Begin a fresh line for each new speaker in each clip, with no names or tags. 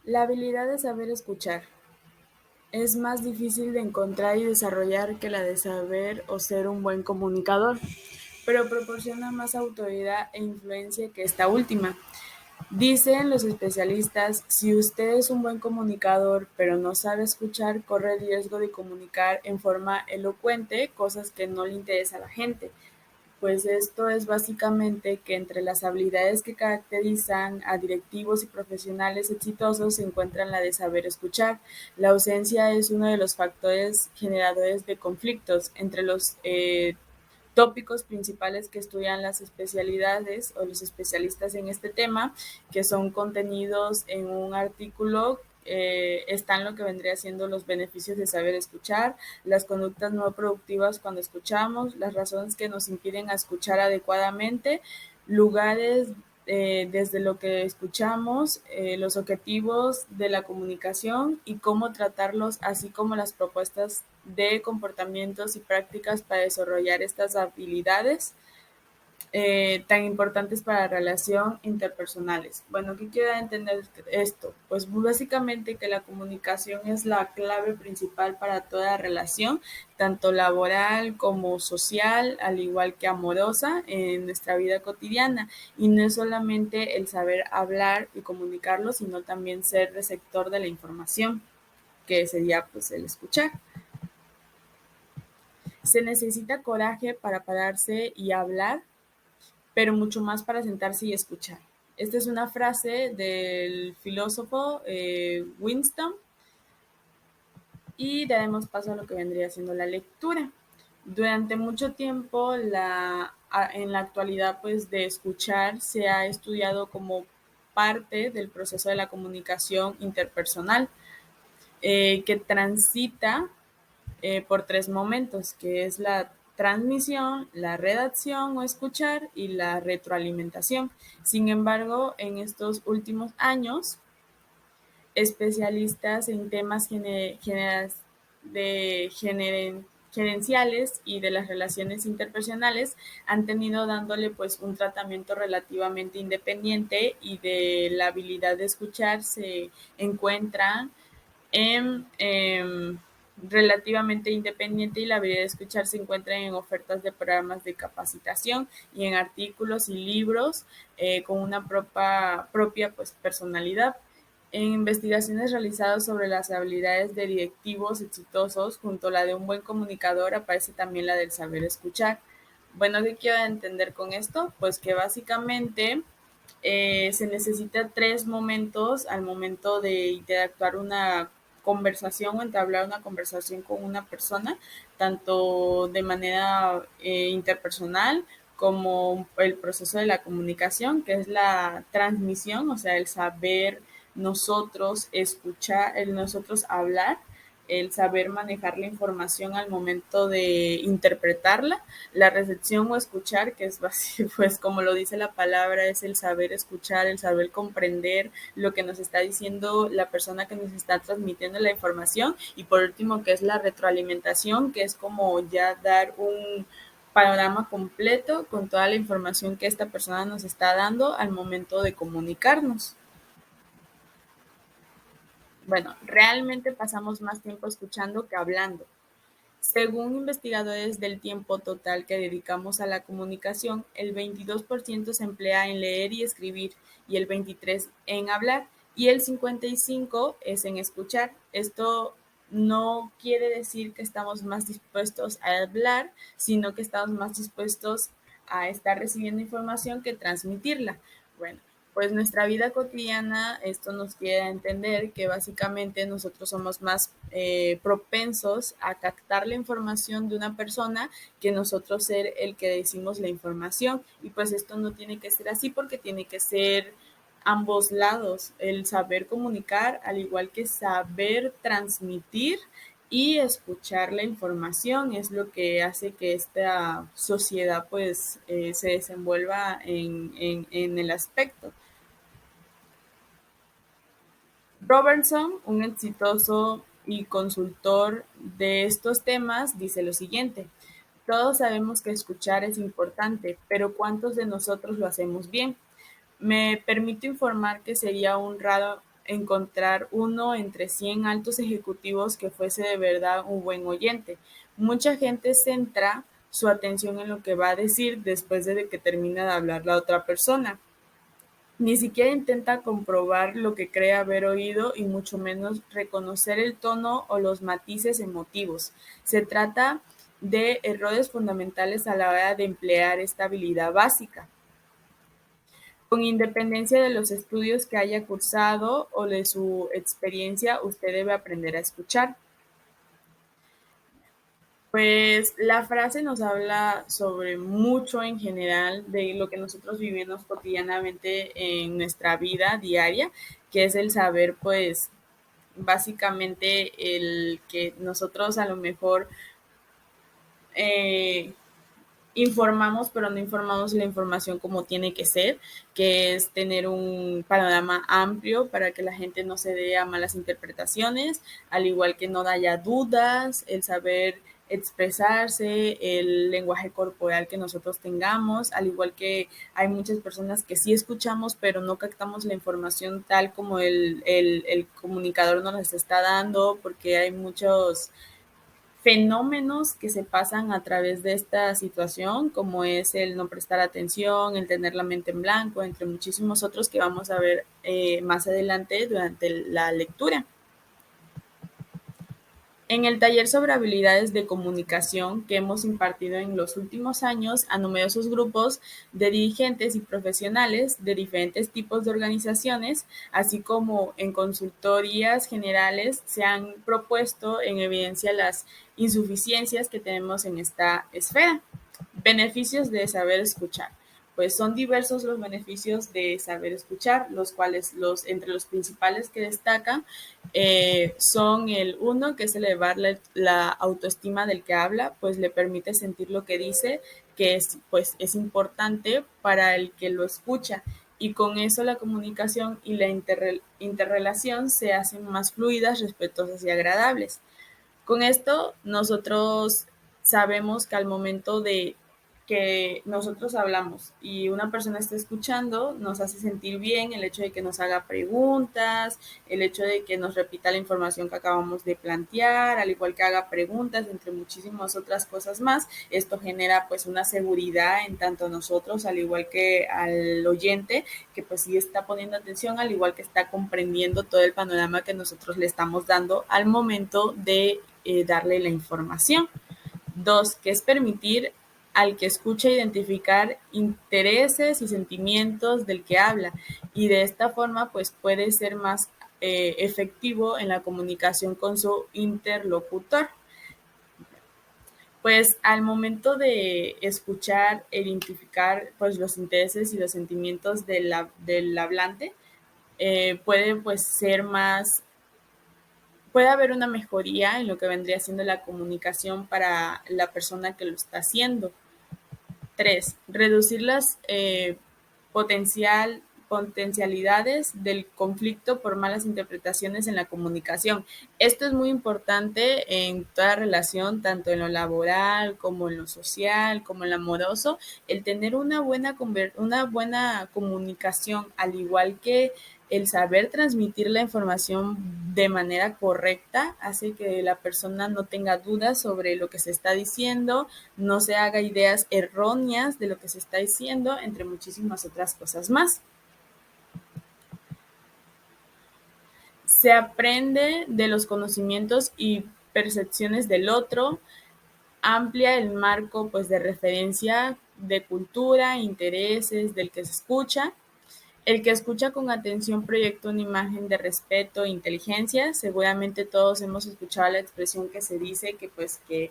La habilidad de saber escuchar es más difícil de encontrar y desarrollar que la de saber o ser un buen comunicador, pero proporciona más autoridad e influencia que esta última. Dicen los especialistas, si usted es un buen comunicador pero no sabe escuchar, corre el riesgo de comunicar en forma elocuente cosas que no le interesa a la gente. Pues esto es básicamente que entre las habilidades que caracterizan a directivos y profesionales exitosos se encuentran la de saber escuchar. La ausencia es uno de los factores generadores de conflictos entre los tópicos principales que estudian las especialidades o los especialistas en este tema, que son contenidos en un artículo. Están lo que vendría siendo los beneficios de saber escuchar, las conductas no productivas cuando escuchamos, las razones que nos impiden escuchar adecuadamente, lugares desde lo que escuchamos, los objetivos de la comunicación y cómo tratarlos, así como las propuestas de comportamientos y prácticas para desarrollar estas habilidades tan importantes para la relación interpersonales. Bueno, ¿qué quiere entender esto? Pues básicamente que la comunicación es la clave principal para toda relación, tanto laboral como social, al igual que amorosa en nuestra vida cotidiana. Y no es solamente el saber hablar y comunicarlo, sino también ser receptor de la información, que sería pues el escuchar. Se necesita coraje para pararse y hablar, pero mucho más para sentarse y escuchar. Esta es una frase del filósofo Winston y daremos paso a lo que vendría siendo la lectura. Durante mucho tiempo, en la actualidad, pues de escuchar se ha estudiado como parte del proceso de la comunicación interpersonal, que transita por tres momentos, que es la transmisión, la redacción o escuchar y la retroalimentación. Sin embargo, en estos últimos años, especialistas en temas gerenciales y de las relaciones interpersonales han tenido dándole pues un tratamiento relativamente independiente y de la habilidad de escuchar se encuentran en relativamente independiente y la habilidad de escuchar se encuentra en ofertas de programas de capacitación y en artículos y libros con una propia pues, personalidad. En investigaciones realizadas sobre las habilidades de directivos exitosos, junto a la de un buen comunicador, aparece también la del saber escuchar. Bueno, ¿qué quiero entender con esto? Pues que básicamente se necesita tres momentos al momento de interactuar una conversación o entablar una conversación con una persona, tanto de manera interpersonal como el proceso de la comunicación, que es la transmisión, o sea, el saber nosotros escuchar, el nosotros hablar, el saber manejar la información al momento de interpretarla, la recepción o escuchar, que es pues como lo dice la palabra, es el saber escuchar, el saber comprender lo que nos está diciendo la persona que nos está transmitiendo la información, y por último que es la retroalimentación, que es como ya dar un panorama completo con toda la información que esta persona nos está dando al momento de comunicarnos. Bueno, realmente pasamos más tiempo escuchando que hablando. Según investigadores del tiempo total que dedicamos a la comunicación, el 22% se emplea en leer y escribir y el 23% en hablar y el 55% es en escuchar. Esto no quiere decir que estamos más dispuestos a hablar, sino que estamos más dispuestos a estar recibiendo información que transmitirla. Bueno, pues nuestra vida cotidiana, esto nos quiere entender que básicamente nosotros somos más propensos a captar la información de una persona que nosotros ser el que decimos la información. Y pues esto no tiene que ser así porque tiene que ser ambos lados, el saber comunicar, al igual que saber transmitir y escuchar la información es lo que hace que esta sociedad pues se desenvuelva en el aspecto. Robertson, un exitoso y consultor de estos temas, dice lo siguiente: todos sabemos que escuchar es importante, pero ¿cuántos de nosotros lo hacemos bien? Me permito informar que sería un raro encontrar uno entre 100 altos ejecutivos que fuese de verdad un buen oyente. Mucha gente centra su atención en lo que va a decir después de que termina de hablar la otra persona. Ni siquiera intenta comprobar lo que cree haber oído y mucho menos reconocer el tono o los matices emotivos. Se trata de errores fundamentales a la hora de emplear esta habilidad básica. Con independencia de los estudios que haya cursado o de su experiencia, usted debe aprender a escuchar. Pues la frase nos habla sobre mucho en general de lo que nosotros vivimos cotidianamente en nuestra vida diaria, que es el saber, pues, básicamente el que nosotros a lo mejor eh, informamos, pero no informamos la información como tiene que ser, que es tener un panorama amplio para que la gente no se dé a malas interpretaciones, al igual que no haya dudas, el saber expresarse, el lenguaje corporal que nosotros tengamos, al igual que hay muchas personas que sí escuchamos, pero no captamos la información tal como el comunicador nos las está dando, porque hay muchos fenómenos que se pasan a través de esta situación, como es el no prestar atención, el tener la mente en blanco, entre muchísimos otros que vamos a ver más adelante durante la lectura. En el taller sobre habilidades de comunicación que hemos impartido en los últimos años a numerosos grupos de dirigentes y profesionales de diferentes tipos de organizaciones, así como en consultorías generales, se han propuesto en evidencia las insuficiencias que tenemos en esta esfera. Beneficios de saber escuchar. Pues son diversos los beneficios de saber escuchar, los cuales entre los principales que destacan son el uno, que es elevar la autoestima del que habla, pues le permite sentir lo que dice, que es, pues, es importante para el que lo escucha. Y con eso la comunicación y la interrelación se hacen más fluidas, respetuosas y agradables. Con esto nosotros sabemos que al momento de que nosotros hablamos y una persona está escuchando, nos hace sentir bien el hecho de que nos haga preguntas, el hecho de que nos repita la información que acabamos de plantear, al igual que haga preguntas, entre muchísimas otras cosas más. Esto genera pues una seguridad en tanto nosotros, al igual que al oyente, que pues sí está poniendo atención, al igual que está comprendiendo todo el panorama que nosotros le estamos dando al momento de darle la información. Dos, que es permitir al que escucha identificar intereses y sentimientos del que habla, y de esta forma pues puede ser más efectivo en la comunicación con su interlocutor. Pues al momento de escuchar, identificar pues los intereses y los sentimientos del hablante, puede pues ser más, puede haber una mejoría en lo que vendría siendo la comunicación para la persona que lo está haciendo. Tres, reducir las potencialidades del conflicto por malas interpretaciones en la comunicación. Esto es muy importante en toda relación, tanto en lo laboral como en lo social, como en lo amoroso, el tener una buena comunicación, al igual que el saber transmitir la información de manera correcta, hace que la persona no tenga dudas sobre lo que se está diciendo, no se haga ideas erróneas de lo que se está diciendo, entre muchísimas otras cosas más. Se aprende de los conocimientos y percepciones del otro, amplia el marco pues de referencia de cultura, intereses del que se escucha. El que escucha con atención proyecta una imagen de respeto e inteligencia. Seguramente todos hemos escuchado la expresión que se dice que pues que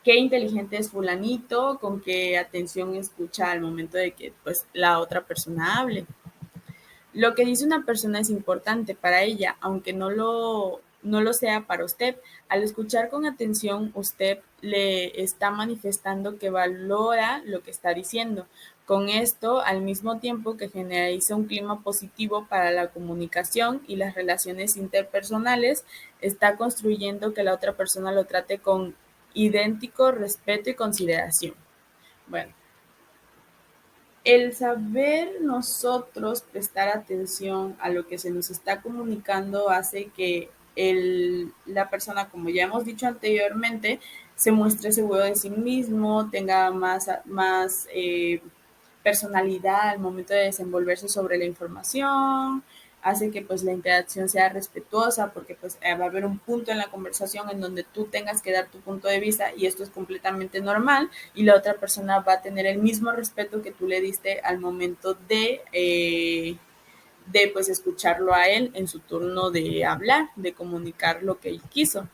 qué inteligente es fulanito, con qué atención escucha al momento de que pues la otra persona hable. Lo que dice una persona es importante para ella, aunque no lo sea para usted. Al escuchar con atención, usted le está manifestando que valora lo que está diciendo. Con esto, al mismo tiempo que generaliza un clima positivo para la comunicación y las relaciones interpersonales, está construyendo que la otra persona lo trate con idéntico respeto y consideración. Bueno, El saber nosotros prestar atención a lo que se nos está comunicando hace que la persona, como ya hemos dicho anteriormente, se muestre seguro de sí mismo, tenga más personalidad al momento de desenvolverse sobre la información, hace que pues la interacción sea respetuosa porque pues va a haber un punto en la conversación en donde tú tengas que dar tu punto de vista y esto es completamente normal y la otra persona va a tener el mismo respeto que tú le diste al momento de pues escucharlo a él en su turno de hablar, de comunicar lo que él quiso.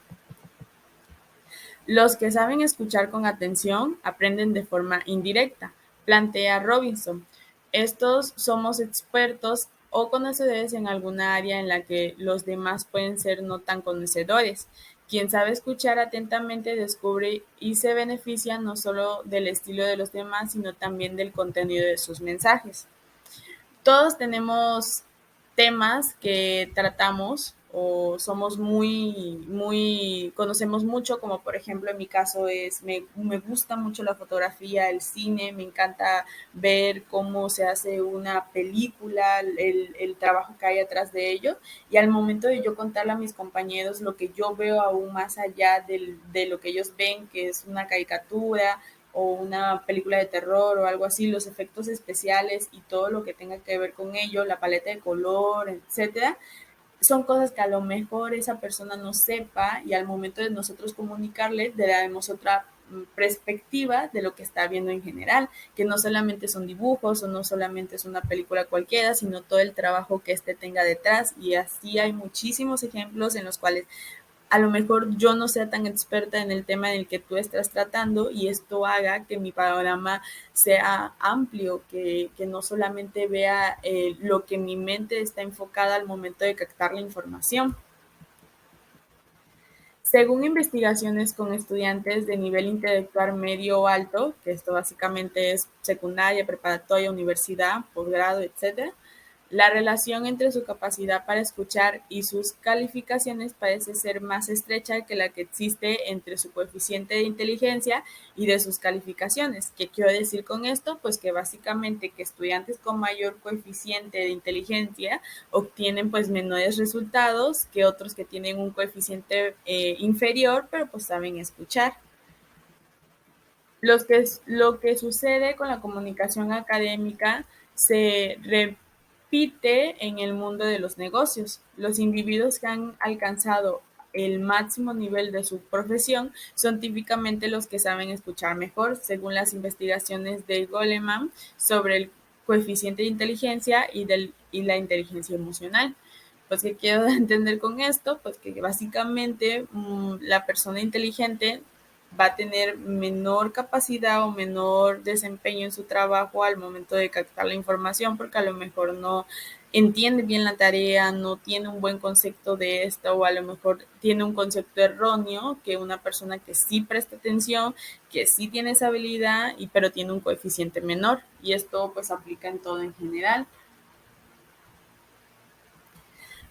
Los que saben escuchar con atención aprenden de forma indirecta, plantea Robinson. Estos somos expertos o conocedores en alguna área en la que los demás pueden ser no tan conocedores. Quien sabe escuchar atentamente descubre y se beneficia no solo del estilo de los demás, sino también del contenido de sus mensajes. Todos tenemos temas que tratamos o somos conocemos mucho, como por ejemplo en mi caso me gusta mucho la fotografía, el cine, me encanta ver cómo se hace una película, el trabajo que hay atrás de ello, y al momento de yo contarle a mis compañeros lo que yo veo aún más allá de lo que ellos ven, que es una caricatura, o una película de terror o algo así, los efectos especiales y todo lo que tenga que ver con ello, la paleta de color, etcétera, son cosas que a lo mejor esa persona no sepa y al momento de nosotros comunicarle le daremos otra perspectiva de lo que está viendo en general, que no solamente son dibujos o no solamente es una película cualquiera, sino todo el trabajo que éste tenga detrás y así hay muchísimos ejemplos en los cuales a lo mejor yo no sea tan experta en el tema en el que tú estás tratando y esto haga que mi panorama sea amplio, que no solamente vea lo que mi mente está enfocada al momento de captar la información. Según investigaciones con estudiantes de nivel intelectual medio o alto, que esto básicamente es secundaria, preparatoria, universidad, posgrado, etcétera, la relación entre su capacidad para escuchar y sus calificaciones parece ser más estrecha que la que existe entre su coeficiente de inteligencia y de sus calificaciones. ¿Qué quiero decir con esto? Pues que básicamente que estudiantes con mayor coeficiente de inteligencia obtienen pues menores resultados que otros que tienen un coeficiente inferior, pero pues saben escuchar. Lo que sucede con la comunicación académica se repite en el mundo de los negocios. Los individuos que han alcanzado el máximo nivel de su profesión son típicamente los que saben escuchar mejor, según las investigaciones de Goleman sobre el coeficiente de inteligencia y la inteligencia emocional. Pues, ¿qué quiero entender con esto? Pues que básicamente la persona inteligente va a tener menor capacidad o menor desempeño en su trabajo al momento de captar la información porque a lo mejor no entiende bien la tarea, no tiene un buen concepto de esta o a lo mejor tiene un concepto erróneo que una persona que sí presta atención, que sí tiene esa habilidad, pero tiene un coeficiente menor y esto pues aplica en todo en general.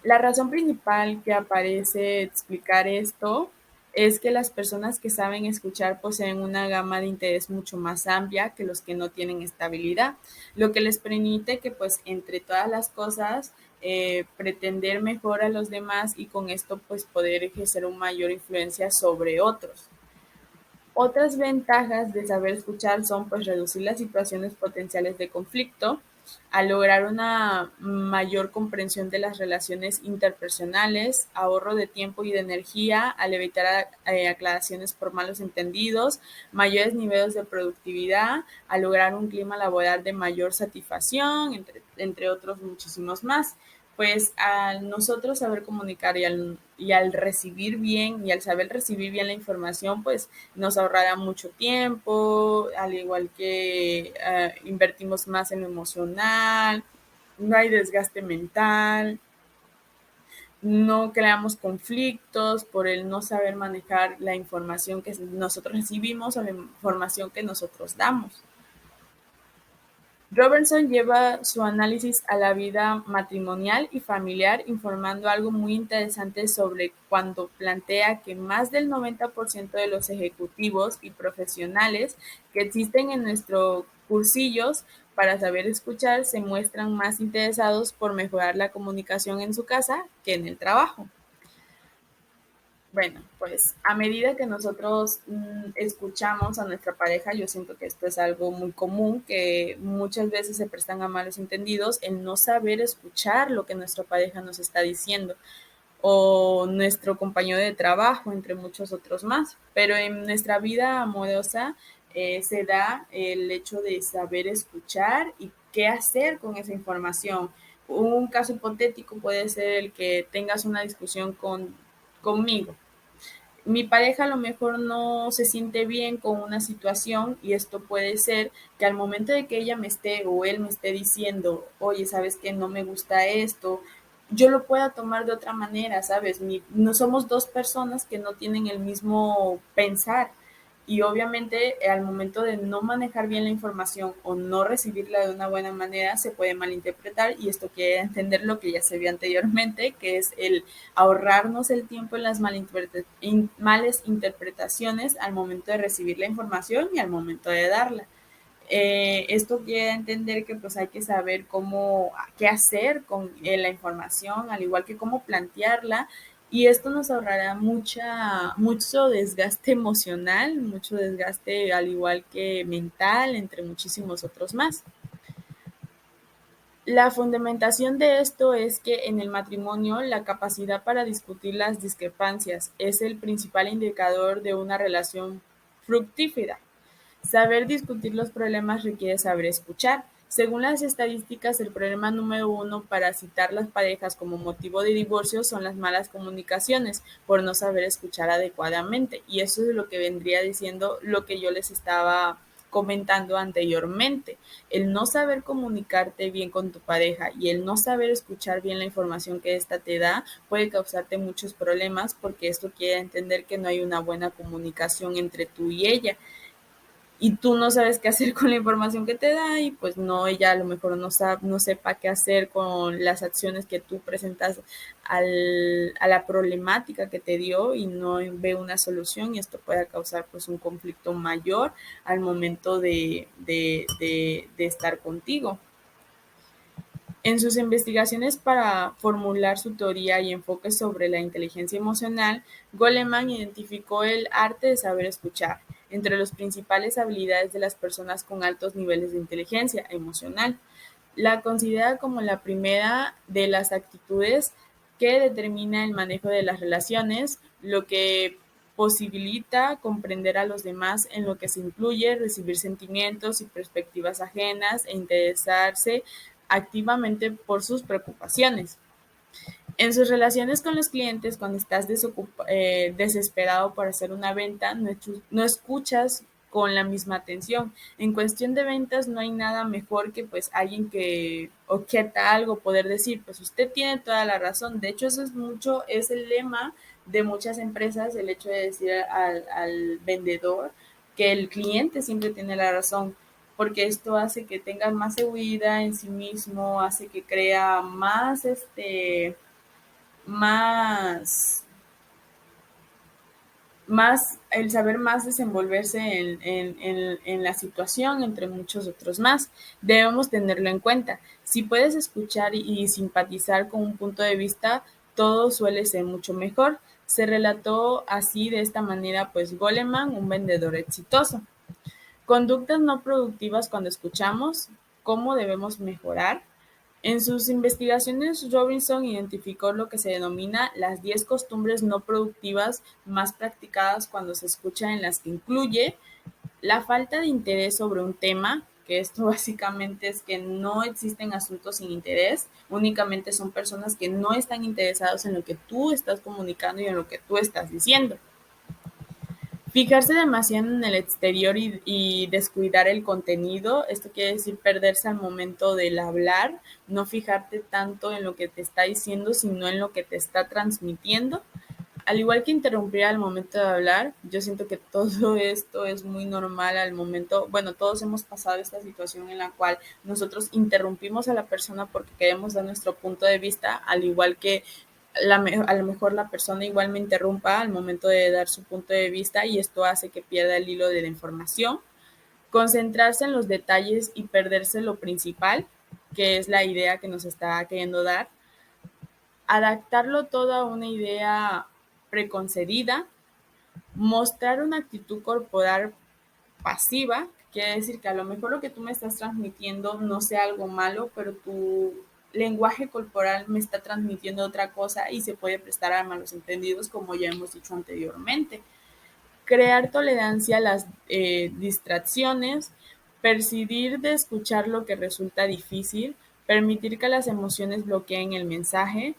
La razón principal que aparece explicar esto es que las personas que saben escuchar poseen una gama de interés mucho más amplia que los que no tienen estabilidad, lo que les permite que pues entre todas las cosas pretender mejor a los demás y con esto pues poder ejercer una mayor influencia sobre otros. Otras ventajas de saber escuchar son pues reducir las situaciones potenciales de conflicto, al lograr una mayor comprensión de las relaciones interpersonales, ahorro de tiempo y de energía, al evitar aclaraciones por malos entendidos, mayores niveles de productividad, al lograr un clima laboral de mayor satisfacción, entre otros muchísimos más. Pues al nosotros saber comunicar y al recibir bien y al saber recibir bien la información, pues nos ahorrará mucho tiempo, al igual que invertimos más en lo emocional, no hay desgaste mental, no creamos conflictos por el no saber manejar la información que nosotros recibimos o la información que nosotros damos. Robertson lleva su análisis a la vida matrimonial y familiar, informando algo muy interesante sobre cuando plantea que más del 90% de los ejecutivos y profesionales que existen en nuestros cursillos para saber escuchar se muestran más interesados por mejorar la comunicación en su casa que en el trabajo. Bueno, pues a medida que nosotros escuchamos a nuestra pareja, yo siento que esto es algo muy común, que muchas veces se prestan a malos entendidos, el no saber escuchar lo que nuestra pareja nos está diciendo o nuestro compañero de trabajo, entre muchos otros más. Pero en nuestra vida amorosa se da el hecho de saber escuchar y qué hacer con esa información. Un caso hipotético puede ser el que tengas una discusión conmigo. Mi pareja a lo mejor no se siente bien con una situación y esto puede ser que al momento de que ella me esté o él me esté diciendo, oye, sabes que no me gusta esto, yo lo pueda tomar de otra manera, ¿sabes? No somos dos personas que no tienen el mismo pensar y obviamente al momento de no manejar bien la información o no recibirla de una buena manera se puede malinterpretar y esto quiere entender lo que ya se vio anteriormente, que es el ahorrarnos el tiempo en las malas interpretaciones al momento de recibir la información y al momento de darla. Esto quiere entender que pues hay que saber qué hacer con la información, al igual que cómo plantearla, y esto nos ahorrará mucho desgaste emocional, mucho desgaste al igual que mental, entre muchísimos otros más. La fundamentación de esto es que en el matrimonio la capacidad para discutir las discrepancias es el principal indicador de una relación fructífera. Saber discutir los problemas requiere saber escuchar. Según las estadísticas, el problema número uno para citar las parejas como motivo de divorcio son las malas comunicaciones, por no saber escuchar adecuadamente. Y eso es lo que vendría diciendo lo que yo les estaba comentando anteriormente. El no saber comunicarte bien con tu pareja y el no saber escuchar bien la información que ésta te da puede causarte muchos problemas porque esto quiere entender que no hay una buena comunicación entre tú y ella y tú no sabes qué hacer con la información que te da y pues no, ella a lo mejor no sepa qué hacer con las acciones que tú presentas a la problemática que te dio y no ve una solución y esto puede causar pues un conflicto mayor al momento de estar contigo. En sus investigaciones para formular su teoría y enfoque sobre la inteligencia emocional, Goleman identificó el arte de saber escuchar entre las principales habilidades de las personas con altos niveles de inteligencia emocional. La considera como la primera de las actitudes que determina el manejo de las relaciones, lo que posibilita comprender a los demás en lo que se incluye recibir sentimientos y perspectivas ajenas e interesarse activamente por sus preocupaciones. En sus relaciones con los clientes, cuando estás desesperado por hacer una venta, no escuchas con la misma atención. En cuestión de ventas no hay nada mejor que pues alguien que objeta algo, poder decir, pues usted tiene toda la razón. De hecho, es el lema de muchas empresas, el hecho de decir al vendedor que el cliente siempre tiene la razón, porque esto hace que tenga más seguridad en sí mismo, hace que crea más, el saber más desenvolverse en la situación, entre muchos otros más. Debemos tenerlo en cuenta. Si puedes escuchar y simpatizar con un punto de vista, todo suele ser mucho mejor. Se relató así de esta manera, pues Goleman, un vendedor exitoso. Conductas no productivas cuando escuchamos, ¿cómo debemos mejorar? En sus investigaciones, Robinson identificó lo que se denomina las 10 costumbres no productivas más practicadas cuando se escucha, en las que incluye la falta de interés sobre un tema, que esto básicamente es que no existen asuntos sin interés, únicamente son personas que no están interesados en lo que tú estás comunicando y en lo que tú estás diciendo. Fijarse demasiado en el exterior y descuidar el contenido, esto quiere decir perderse al momento del hablar, no fijarte tanto en lo que te está diciendo, sino en lo que te está transmitiendo. Al igual que interrumpir al momento de hablar, yo siento que todo esto es muy normal al momento, bueno, todos hemos pasado esta situación en la cual nosotros interrumpimos a la persona porque queremos dar nuestro punto de vista, al igual que a lo mejor la persona igual me interrumpa al momento de dar su punto de vista y esto hace que pierda el hilo de la información. concentrarse en los detalles y perderse lo principal, que es la idea que nos está queriendo dar, adaptarlo todo a una idea preconcebida, mostrar una actitud corporal pasiva, quiere decir que a lo mejor lo que tú me estás transmitiendo no sea algo malo, pero tu lenguaje corporal me está transmitiendo otra cosa y se puede prestar a malos entendidos, como ya hemos dicho anteriormente. Crear tolerancia a las distracciones, percibir de escuchar lo que resulta difícil, permitir que las emociones bloqueen el mensaje,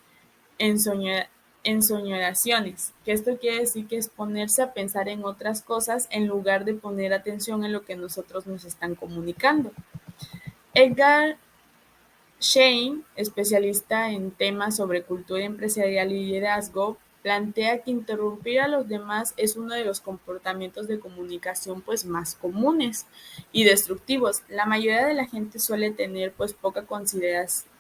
ensoña- ensoñaciones, que esto quiere decir que es ponerse a pensar en otras cosas en lugar de poner atención en lo que nosotros nos están comunicando. Edgar Schein, especialista en temas sobre cultura empresarial y liderazgo, plantea que interrumpir a los demás es uno de los comportamientos de comunicación pues más comunes y destructivos. La mayoría de la gente suele tener pues poca consideración,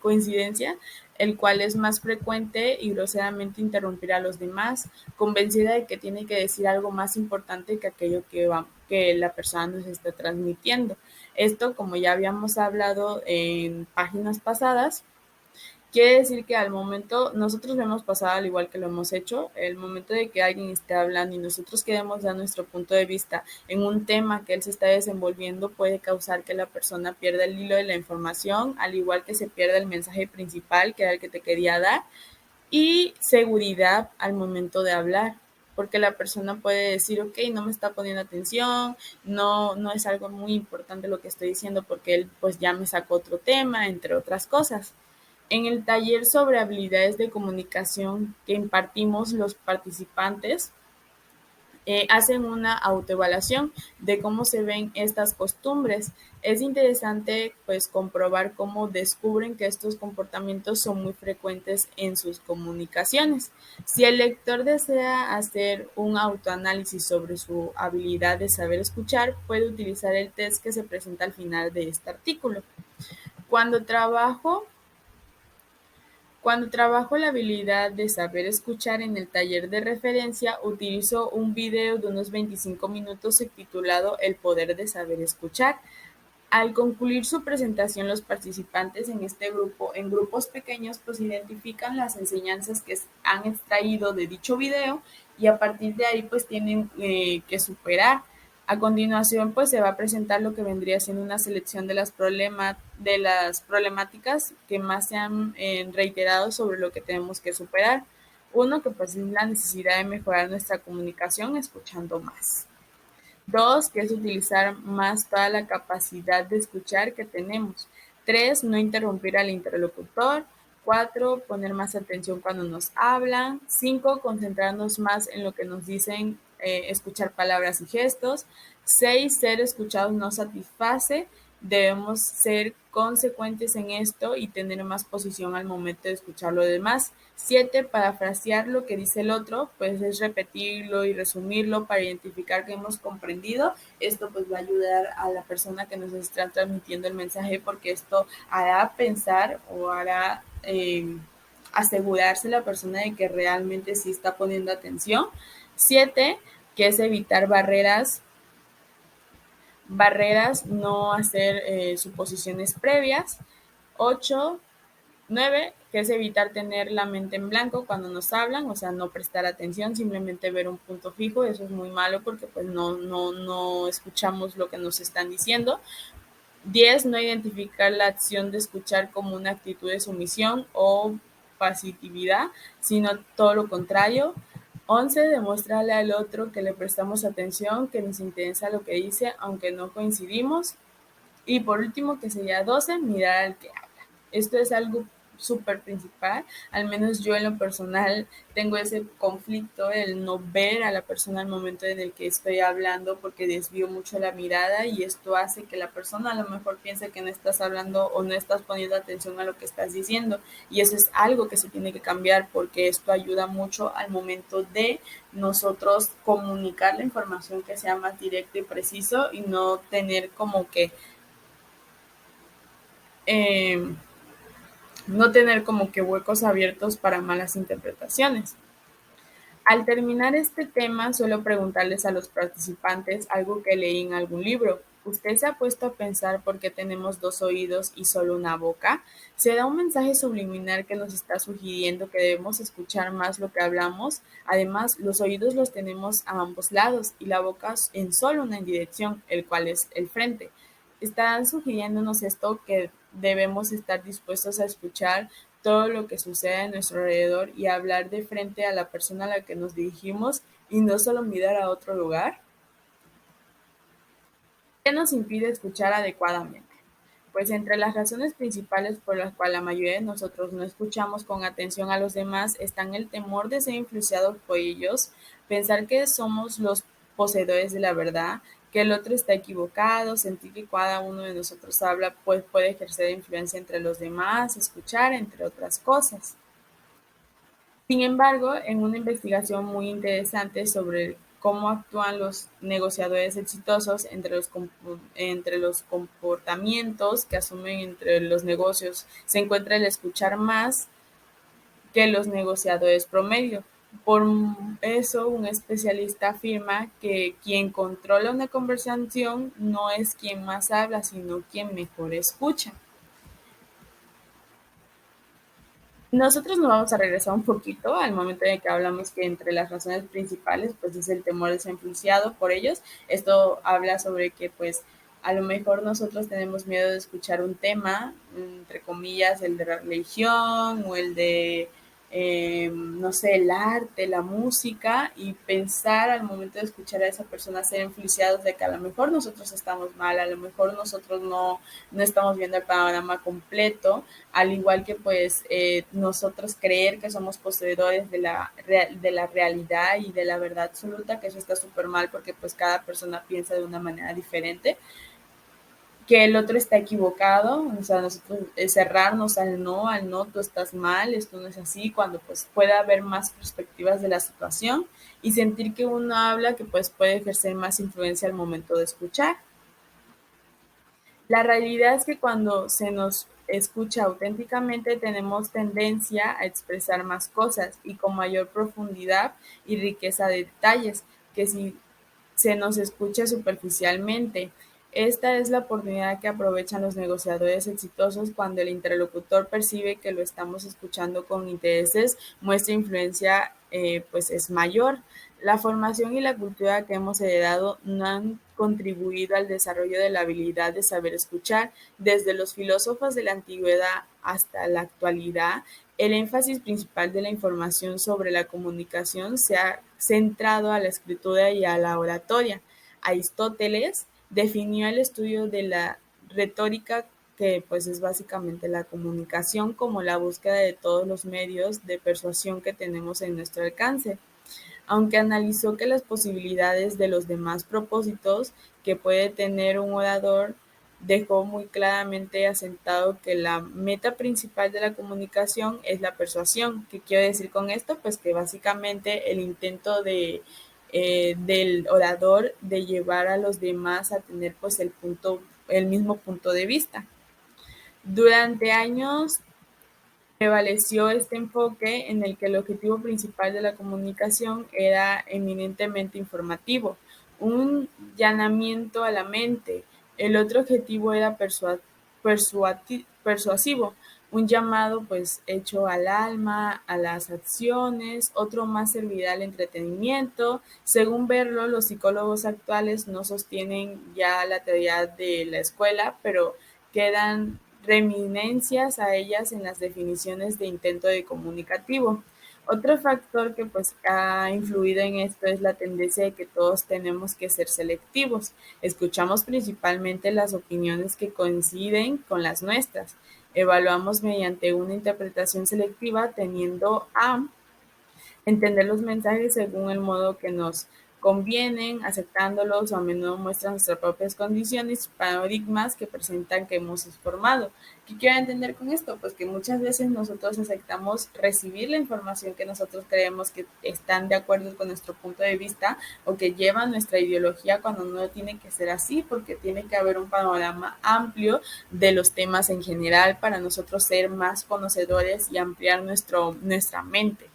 coincidencia, el cual es más frecuente y groseramente interrumpir a los demás, convencida de que tiene que decir algo más importante que aquello que la persona nos está transmitiendo. Esto, como ya habíamos hablado en páginas pasadas, quiere decir que al momento, nosotros lo hemos pasado al igual que lo hemos hecho, el momento de que alguien esté hablando y nosotros queremos dar nuestro punto de vista en un tema que él se está desenvolviendo, puede causar que la persona pierda el hilo de la información, al igual que se pierda el mensaje principal, que era el que te quería dar, y seguridad al momento de hablar, porque la persona puede decir, ok, no me está poniendo atención, no es algo muy importante lo que estoy diciendo porque él pues ya me sacó otro tema, entre otras cosas. En el taller sobre habilidades de comunicación que impartimos, los participantes hacen una autoevaluación de cómo se ven estas costumbres. Es interesante pues comprobar cómo descubren que estos comportamientos son muy frecuentes en sus comunicaciones. Si el lector desea hacer un autoanálisis sobre su habilidad de saber escuchar, puede utilizar el test que se presenta al final de este artículo. Cuando trabajo Cuando trabajo la habilidad de saber escuchar en el taller de referencia, utilizo un video de unos 25 minutos titulado El poder de saber escuchar. Al concluir su presentación, los participantes en este grupo, en grupos pequeños, pues identifican las enseñanzas que han extraído de dicho video y a partir de ahí pues tienen que superar. A continuación pues se va a presentar lo que vendría siendo una selección de de las problemáticas que más se han reiterado sobre lo que tenemos que superar. Uno, que pues es la necesidad de mejorar nuestra comunicación escuchando más. Dos, que es utilizar más toda la capacidad de escuchar que tenemos. Tres, no interrumpir al interlocutor. Cuatro, poner más atención cuando nos hablan. Cinco, concentrarnos más en lo que nos dicen, escuchar palabras y gestos. Seis, ser escuchados no satisface. Debemos ser consecuentes en esto y tener más posición al momento de escuchar lo demás. Siete, parafrasear lo que dice el otro, pues es repetirlo y resumirlo para identificar que hemos comprendido. Esto pues va a ayudar a la persona que nos está transmitiendo el mensaje porque esto hará pensar o hará asegurarse la persona de que realmente sí está poniendo atención. Siete, que es evitar no hacer suposiciones previas. 8, 9, que es evitar tener la mente en blanco cuando nos hablan, o sea, no prestar atención, simplemente ver un punto fijo, eso es muy malo porque pues no escuchamos lo que nos están diciendo. 10, no identificar la acción de escuchar como una actitud de sumisión o pasividad, sino todo lo contrario. 11, demostrarle al otro que le prestamos atención, que nos interesa lo que dice, aunque no coincidimos. Y por último, que sería 12, mirar al que habla. Esto es algo súper principal, al menos yo en lo personal tengo ese conflicto, el no ver a la persona al momento en el que estoy hablando porque desvío mucho la mirada y esto hace que la persona a lo mejor piense que no estás hablando o no estás poniendo atención a lo que estás diciendo y eso es algo que se tiene que cambiar porque esto ayuda mucho al momento de nosotros comunicar la información que sea más directo y preciso y no tener como que eh, no tener como que huecos abiertos para malas interpretaciones. Al terminar este tema, suelo preguntarles a los participantes algo que leí en algún libro. ¿Usted se ha puesto a pensar por qué tenemos dos oídos y solo una boca? ¿Se da un mensaje subliminal que nos está sugiriendo que debemos escuchar más lo que hablamos? Además, los oídos los tenemos a ambos lados y la boca en solo una dirección, el cual es el frente. Están sugiriéndonos esto que debemos estar dispuestos a escuchar todo lo que sucede a nuestro alrededor y hablar de frente a la persona a la que nos dirigimos y no solo mirar a otro lugar. ¿Qué nos impide escuchar adecuadamente? Pues entre las razones principales por las cuales la mayoría de nosotros no escuchamos con atención a los demás están el temor de ser influenciados por ellos, pensar que somos los poseedores de la verdad, que el otro está equivocado, sentir que cada uno de nosotros habla, pues puede ejercer influencia entre los demás, escuchar, entre otras cosas. Sin embargo, en una investigación muy interesante sobre cómo actúan los negociadores exitosos entre los comportamientos que asumen entre los negocios, se encuentra el escuchar más que los negociadores promedio. Por eso, un especialista afirma que quien controla una conversación no es quien más habla, sino quien mejor escucha. Nosotros nos vamos a regresar un poquito al momento en el que hablamos que entre las razones principales pues es el temor de ser influenciado por ellos. Esto habla sobre que pues a lo mejor nosotros tenemos miedo de escuchar un tema, entre comillas, el de la religión o el de, no sé, el arte, la música, y pensar al momento de escuchar a esa persona ser influenciados de que a lo mejor nosotros estamos mal, a lo mejor nosotros no estamos viendo el panorama completo, al igual que pues nosotros creer que somos poseedores de la realidad y de la verdad absoluta, que eso está súper mal porque pues cada persona piensa de una manera diferente, que el otro está equivocado, o sea, nosotros cerrarnos al no, tú estás mal, esto no es así, cuando pues puede haber más perspectivas de la situación y sentir que uno habla que pues puede ejercer más influencia al momento de escuchar. La realidad es que cuando se nos escucha auténticamente tenemos tendencia a expresar más cosas y con mayor profundidad y riqueza de detalles que si se nos escucha superficialmente. Esta es la oportunidad que aprovechan los negociadores exitosos cuando el interlocutor percibe que lo estamos escuchando con intereses, muestra influencia, pues es mayor. La formación y la cultura que hemos heredado no han contribuido al desarrollo de la habilidad de saber escuchar. Desde los filósofos de la antigüedad hasta la actualidad, el énfasis principal de la información sobre la comunicación se ha centrado a la escritura y a la oratoria. Aristóteles definió el estudio de la retórica, que pues es básicamente la comunicación, como la búsqueda de todos los medios de persuasión que tenemos en nuestro alcance. Aunque analizó que las posibilidades de los demás propósitos que puede tener un orador, dejó muy claramente asentado que la meta principal de la comunicación es la persuasión. ¿Qué quiero decir con esto? Pues que básicamente el intento del orador de llevar a los demás a tener pues el mismo punto de vista. Durante años prevaleció este enfoque en el que el objetivo principal de la comunicación era eminentemente informativo, un llamamiento a la mente. El otro objetivo era persuasivo, un llamado pues hecho al alma, a las acciones, otro más servirá al entretenimiento. Según verlo, los psicólogos actuales no sostienen ya la teoría de la escuela, pero quedan reminiscencias a ellas en las definiciones de intento de comunicativo. Otro factor que pues ha influido en esto es la tendencia de que todos tenemos que ser selectivos. Escuchamos principalmente las opiniones que coinciden con las nuestras. Evaluamos mediante una interpretación selectiva teniendo a entender los mensajes según el modo que nos convienen, aceptándolos o a menudo muestran nuestras propias condiciones y paradigmas que presentan que hemos formado. ¿Qué quiero entender con esto? Pues que muchas veces nosotros aceptamos recibir la información que nosotros creemos que están de acuerdo con nuestro punto de vista o que llevan nuestra ideología cuando no tiene que ser así, porque tiene que haber un panorama amplio de los temas en general para nosotros ser más conocedores y ampliar nuestra mente.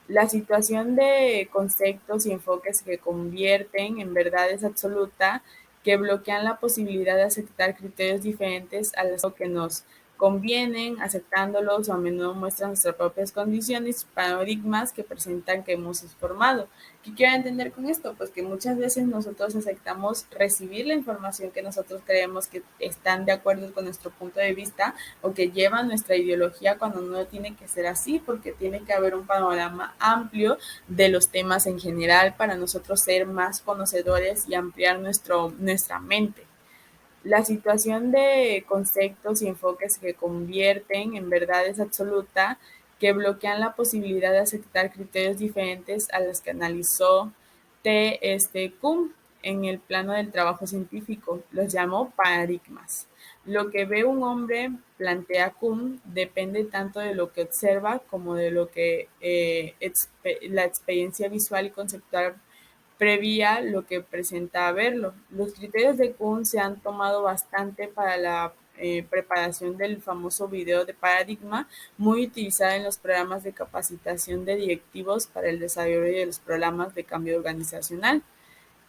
La situación de conceptos y enfoques que convierten en verdades absoluta, que bloquean la posibilidad de aceptar criterios diferentes a los que nos convienen, aceptándolos o a menudo muestran nuestras propias condiciones y paradigmas que presentan que hemos formado. ¿Qué quiero entender con esto? Pues que muchas veces nosotros aceptamos recibir la información que nosotros creemos que están de acuerdo con nuestro punto de vista o que llevan nuestra ideología cuando no tiene que ser así, porque tiene que haber un panorama amplio de los temas en general para nosotros ser más conocedores y ampliar nuestra mente. La situación de conceptos y enfoques que convierten en verdades absoluta, que bloquean la posibilidad de aceptar criterios diferentes a los que analizó Kuhn en el plano del trabajo científico. Los llamó paradigmas. Lo que ve un hombre, plantea Kuhn, depende tanto de lo que observa como de lo que la experiencia visual y conceptual previa lo que presenta verlo. Los criterios de Kuhn se han tomado bastante para la preparación del famoso video de paradigma, muy utilizado en los programas de capacitación de directivos para el desarrollo de los programas de cambio organizacional.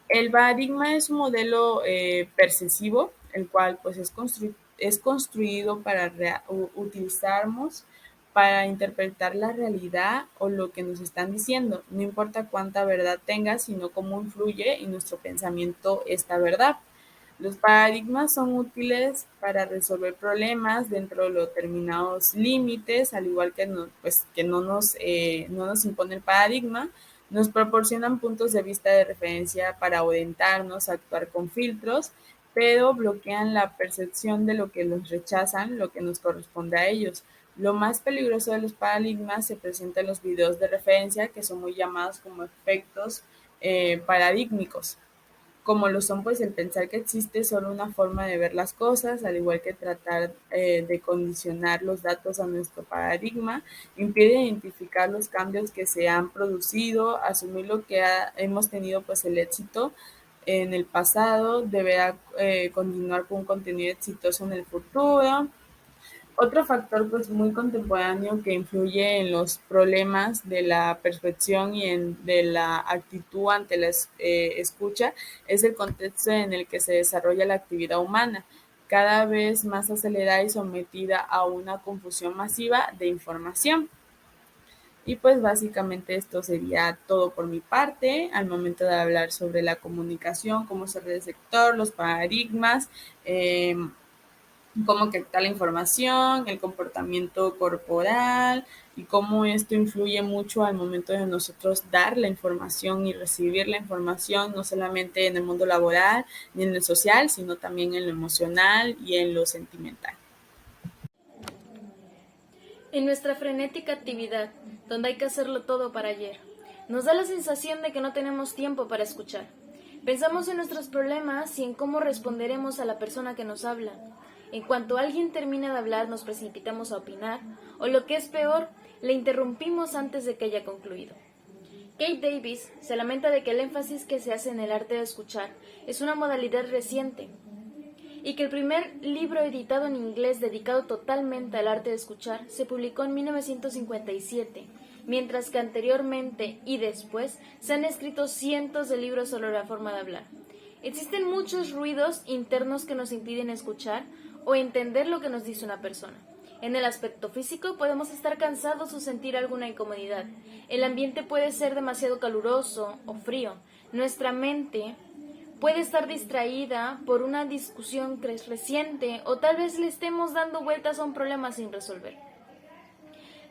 El paradigma es un modelo percesivo, el cual pues es construido para utilizarnos para interpretar la realidad o lo que nos están diciendo. No importa cuánta verdad tenga, sino cómo influye en nuestro pensamiento esta verdad. Los paradigmas son útiles para resolver problemas dentro de los determinados límites, al igual que no nos impone el paradigma, nos proporcionan puntos de vista de referencia para orientarnos a actuar con filtros, pero bloquean la percepción de lo que los rechazan, lo que nos corresponde a ellos. Lo más peligroso de los paradigmas se presenta en los videos de referencia, que son muy llamados como efectos paradigmáticos, como lo son pues el pensar que existe solo una forma de ver las cosas, al igual que tratar de condicionar los datos a nuestro paradigma, impide identificar los cambios que se han producido, asumir lo que hemos tenido pues el éxito en el pasado, deberá continuar con un contenido exitoso en el futuro. Otro factor pues muy contemporáneo que influye en los problemas de la percepción y de la actitud ante la escucha es el contexto en el que se desarrolla la actividad humana, cada vez más acelerada y sometida a una confusión masiva de información. Y pues básicamente esto sería todo por mi parte al momento de hablar sobre la comunicación, cómo se ve el sector, los paradigmas, cómo captar la información, el comportamiento corporal y cómo esto influye mucho al momento de nosotros dar la información y recibir la información, no solamente en el mundo laboral ni en el social, sino también en lo emocional y en lo sentimental.
En nuestra frenética actividad, donde hay que hacerlo todo para ayer, nos da la sensación de que no tenemos tiempo para escuchar. Pensamos en nuestros problemas y en cómo responderemos a la persona que nos habla. En cuanto alguien termina de hablar, nos precipitamos a opinar, o lo que es peor, le interrumpimos antes de que haya concluido. Kate Davis se lamenta de que el énfasis que se hace en el arte de escuchar es una modalidad reciente, y que el primer libro editado en inglés dedicado totalmente al arte de escuchar se publicó en 1957, mientras que anteriormente y después se han escrito cientos de libros sobre la forma de hablar. Existen muchos ruidos internos que nos impiden escuchar o entender lo que nos dice una persona. En el aspecto físico podemos estar cansados o sentir alguna incomodidad. El ambiente puede ser demasiado caluroso o frío. Nuestra mente puede estar distraída por una discusión reciente o tal vez le estemos dando vueltas a un problema sin resolver.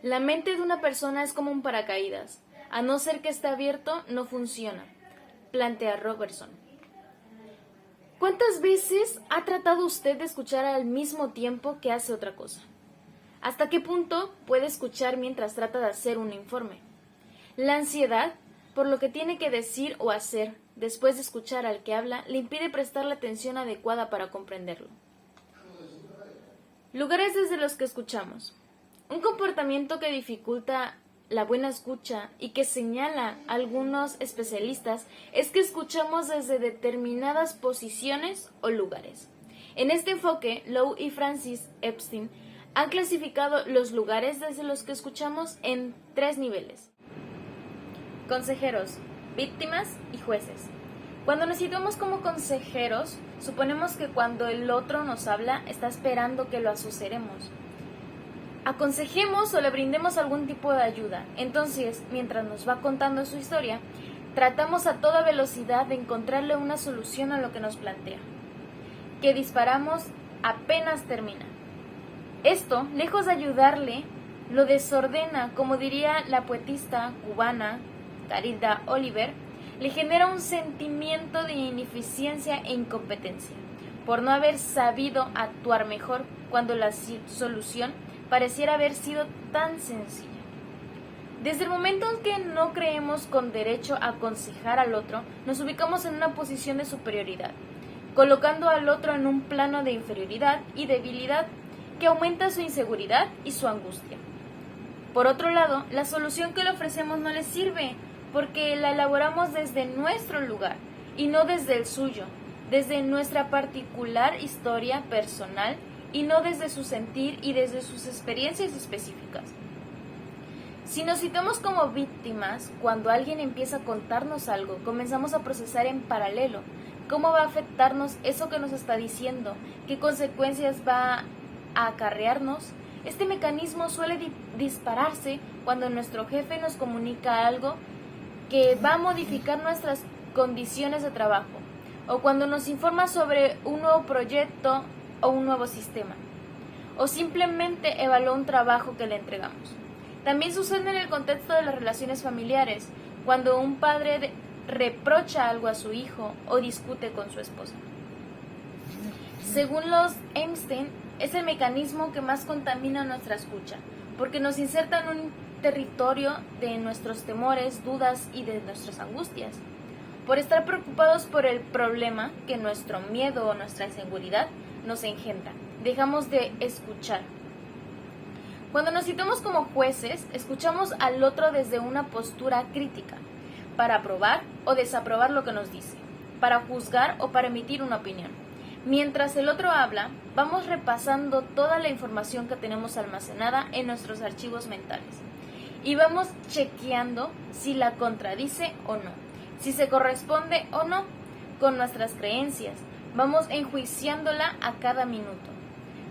La mente de una persona es como un paracaídas. A no ser que esté abierto, no funciona, plantea Robertson. ¿Cuántas veces ha tratado usted de escuchar al mismo tiempo que hace otra cosa? ¿Hasta qué punto puede escuchar mientras trata de hacer un informe? La ansiedad, por lo que tiene que decir o hacer después de escuchar al que habla, le impide prestar la atención adecuada para comprenderlo. Lugares desde los que escuchamos. Un comportamiento que dificulta la buena escucha y que señala algunos especialistas es que escuchamos desde determinadas posiciones o lugares. En este enfoque, Lowe y Francis Epstein han clasificado los lugares desde los que escuchamos en 3 niveles. Consejeros, víctimas y jueces. Cuando nos situamos como consejeros, suponemos que cuando el otro nos habla, está esperando que lo asesoremos, aconsejemos o le brindemos algún tipo de ayuda. Entonces, mientras nos va contando su historia, tratamos a toda velocidad de encontrarle una solución a lo que nos plantea, que disparamos apenas termina. Esto, lejos de ayudarle, lo desordena, como diría la poetista cubana Caridad Oliver, le genera un sentimiento de ineficiencia e incompetencia, por no haber sabido actuar mejor cuando la solución pareciera haber sido tan sencilla. Desde el momento en que no creemos con derecho a aconsejar al otro, nos ubicamos en una posición de superioridad, colocando al otro en un plano de inferioridad y debilidad que aumenta su inseguridad y su angustia. Por otro lado, la solución que le ofrecemos no le sirve, porque la elaboramos desde nuestro lugar y no desde el suyo, desde nuestra particular historia personal y no desde su sentir y desde sus experiencias específicas. Si nos situamos como víctimas, cuando alguien empieza a contarnos algo, comenzamos a procesar en paralelo cómo va a afectarnos eso que nos está diciendo, qué consecuencias va a acarrearnos. Este mecanismo suele dispararse cuando nuestro jefe nos comunica algo que va a modificar nuestras condiciones de trabajo, o cuando nos informa sobre un nuevo proyecto o un nuevo sistema, o simplemente evalúa un trabajo que le entregamos. También sucede en el contexto de las relaciones familiares, cuando un padre reprocha algo a su hijo o discute con su esposa. Según los Einstein, es el mecanismo que más contamina nuestra escucha, porque nos inserta en un territorio de nuestros temores, dudas y de nuestras angustias. Por estar preocupados por el problema que nuestro miedo o nuestra inseguridad nos engendra, dejamos de escuchar. Cuando nos situamos como jueces, escuchamos al otro desde una postura crítica, para aprobar o desaprobar lo que nos dice, para juzgar o para emitir una opinión. Mientras el otro habla, vamos repasando toda la información que tenemos almacenada en nuestros archivos mentales y vamos chequeando si la contradice o no, si se corresponde o no con nuestras creencias. Vamos enjuiciándola a cada minuto.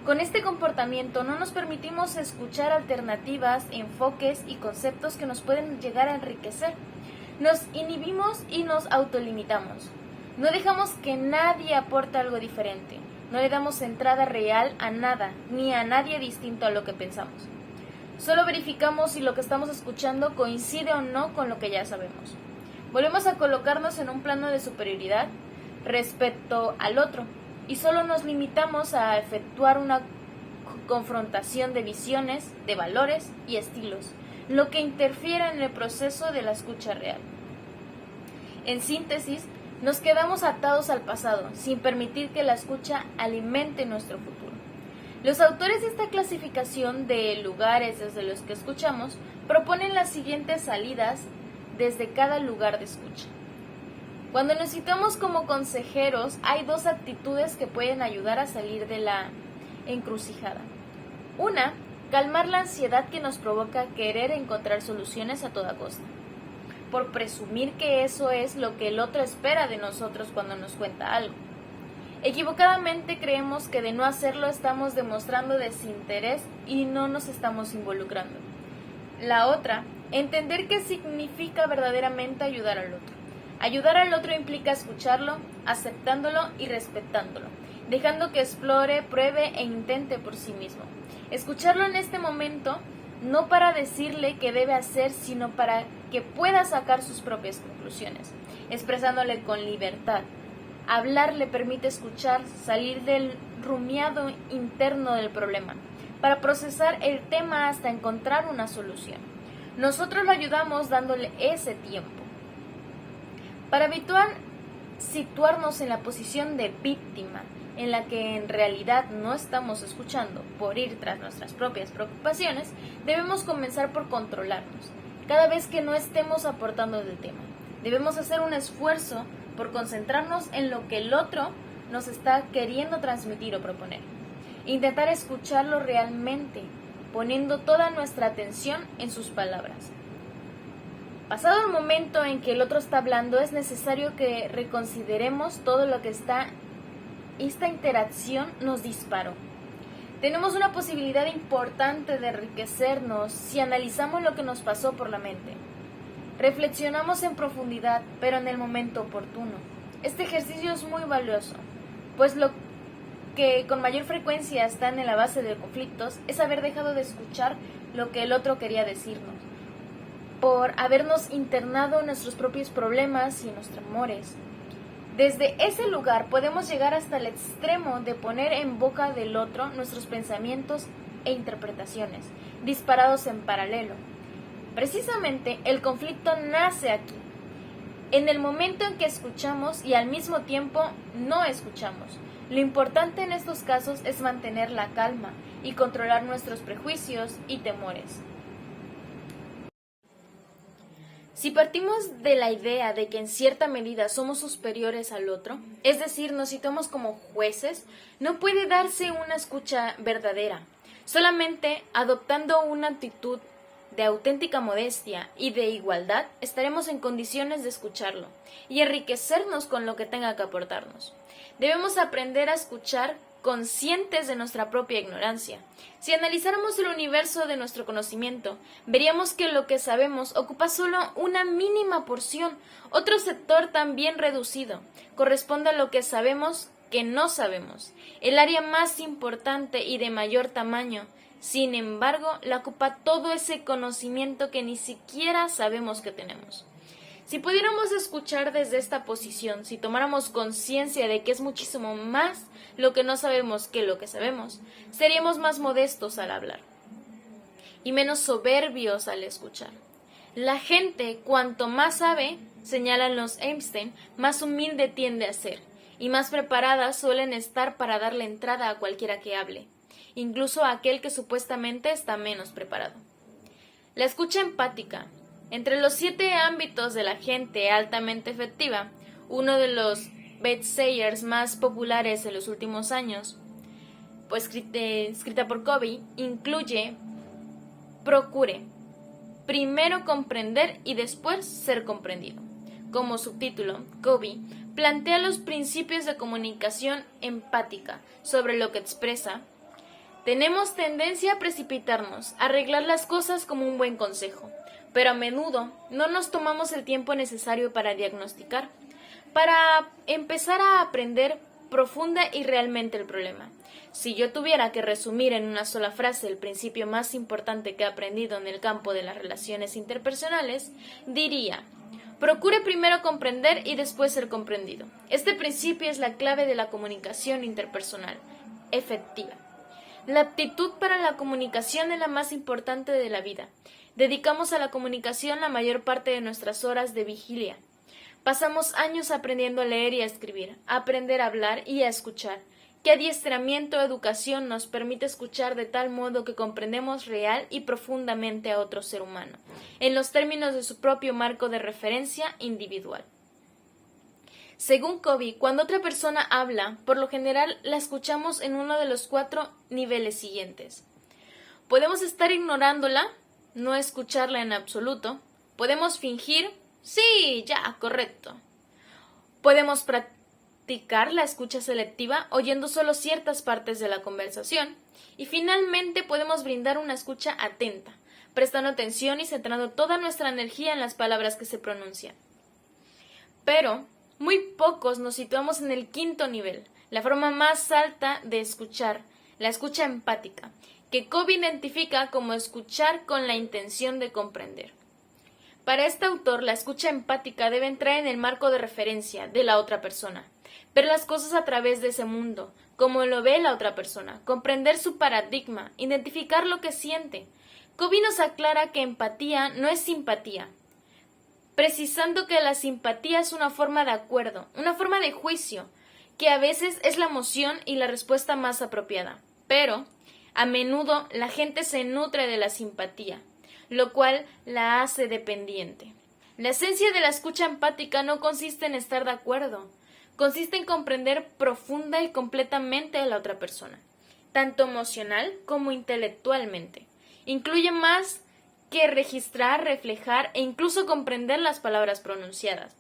Con este comportamiento no nos permitimos escuchar alternativas, enfoques y conceptos que nos pueden llegar a enriquecer. Nos inhibimos y nos autolimitamos. No dejamos que nadie aporte algo diferente. No le damos entrada real a nada, ni a nadie distinto a lo que pensamos. Solo verificamos si lo que estamos escuchando coincide o no con lo que ya sabemos. Volvemos a colocarnos en un plano de superioridad respecto al otro y solo nos limitamos a efectuar una confrontación de visiones, de valores y estilos, lo que interfiere en el proceso de la escucha real. En síntesis, nos quedamos atados al pasado, sin permitir que la escucha alimente nuestro futuro. Los autores de esta clasificación de lugares desde los que escuchamos proponen las siguientes salidas desde cada lugar de escucha. Cuando nos citamos como consejeros, hay dos actitudes que pueden ayudar a salir de la encrucijada. Una, calmar la ansiedad que nos provoca querer encontrar soluciones a toda costa, por presumir que eso es lo que el otro espera de nosotros cuando nos cuenta algo. Equivocadamente creemos que de no hacerlo estamos demostrando desinterés y no nos estamos involucrando. La otra, entender qué significa verdaderamente ayudar al otro. Ayudar al otro implica escucharlo, aceptándolo y respetándolo, dejando que explore, pruebe e intente por sí mismo. Escucharlo en este momento, no para decirle qué debe hacer, sino para que pueda sacar sus propias conclusiones, expresándole con libertad. Hablar le permite escuchar, salir del rumiado interno del problema, para procesar el tema hasta encontrar una solución. Nosotros lo ayudamos dándole ese tiempo. Para evitar situarnos en la posición de víctima, en la que en realidad no estamos escuchando por ir tras nuestras propias preocupaciones, debemos comenzar por controlarnos. Cada vez que no estemos aportando del tema, debemos hacer un esfuerzo por concentrarnos en lo que el otro nos está queriendo transmitir o proponer. Intentar escucharlo realmente, poniendo toda nuestra atención en sus palabras. Pasado el momento en que el otro está hablando, es necesario que reconsideremos todo lo que esta interacción nos disparó. Tenemos una posibilidad importante de enriquecernos si analizamos lo que nos pasó por la mente. Reflexionamos en profundidad, pero en el momento oportuno. Este ejercicio es muy valioso, pues lo que con mayor frecuencia están en la base de conflictos es haber dejado de escuchar lo que el otro quería decirnos, por habernos internado en nuestros propios problemas y en nuestros temores. Desde ese lugar podemos llegar hasta el extremo de poner en boca del otro nuestros pensamientos e interpretaciones, disparados en paralelo. Precisamente el conflicto nace aquí, en el momento en que escuchamos y al mismo tiempo no escuchamos. Lo importante en estos casos es mantener la calma y controlar nuestros prejuicios y temores. Si partimos de la idea de que en cierta medida somos superiores al otro, es decir, nos situamos como jueces, no puede darse una escucha verdadera. Solamente adoptando una actitud de auténtica modestia y de igualdad, estaremos en condiciones de escucharlo y enriquecernos con lo que tenga que aportarnos. Debemos aprender a escuchar conscientes de nuestra propia ignorancia. Si analizáramos el universo de nuestro conocimiento, veríamos que lo que sabemos ocupa solo una mínima porción. Otro sector también reducido corresponde a lo que sabemos que no sabemos. El área más importante y de mayor tamaño, sin embargo, la ocupa todo ese conocimiento que ni siquiera sabemos que tenemos. Si pudiéramos escuchar desde esta posición, si tomáramos conciencia de que es muchísimo más lo que no sabemos que lo que sabemos, seríamos más modestos al hablar y menos soberbios al escuchar. La gente, cuanto más sabe, señalan los Einstein, más humilde tiende a ser y más preparada suelen estar para darle entrada a cualquiera que hable, incluso a aquel que supuestamente está menos preparado. La escucha empática. Entre los 7 ámbitos de la gente altamente efectiva, uno de los bestsellers más populares en los últimos años, pues escrita por Covey, incluye procure primero comprender y después ser comprendido. Como subtítulo, Covey plantea los principios de comunicación empática sobre lo que expresa. Tenemos tendencia a precipitarnos, a arreglar las cosas como un buen consejo, pero a menudo no nos tomamos el tiempo necesario para diagnosticar, para empezar a aprender profunda y realmente el problema. Si yo tuviera que resumir en una sola frase el principio más importante que he aprendido en el campo de las relaciones interpersonales, diría: procure primero comprender y después ser comprendido. Este principio es la clave de la comunicación interpersonal efectiva. La aptitud para la comunicación es la más importante de la vida. Dedicamos a la comunicación la mayor parte de nuestras horas de vigilia. Pasamos años aprendiendo a leer y a escribir, a aprender a hablar y a escuchar. ¿Qué adiestramiento o educación nos permite escuchar de tal modo que comprendemos real y profundamente a otro ser humano, en los términos de su propio marco de referencia individual? Según Covey, cuando otra persona habla, por lo general la escuchamos en uno de los 4 niveles siguientes. Podemos estar ignorándola, no escucharla en absoluto. Podemos fingir, sí, ya, correcto. Podemos practicar la escucha selectiva, oyendo solo ciertas partes de la conversación. Y finalmente podemos brindar una escucha atenta, prestando atención y centrando toda nuestra energía en las palabras que se pronuncian. Pero muy pocos nos situamos en el 5º nivel, la forma más alta de escuchar, la escucha empática, que Covey identifica como escuchar con la intención de comprender. Para este autor, la escucha empática debe entrar en el marco de referencia de la otra persona, ver las cosas a través de ese mundo, como lo ve la otra persona, comprender su paradigma, identificar lo que siente. Covey nos aclara que empatía no es simpatía, precisando que la simpatía es una forma de acuerdo, una forma de juicio, que a veces es la emoción y la respuesta más apropiada, pero a menudo la gente se nutre de la simpatía, lo cual la hace dependiente. La esencia de la escucha empática no consiste en estar de acuerdo, consiste en comprender profunda y completamente a la otra persona, tanto emocional como intelectualmente. Incluye más que registrar, reflejar e incluso comprender las palabras pronunciadas.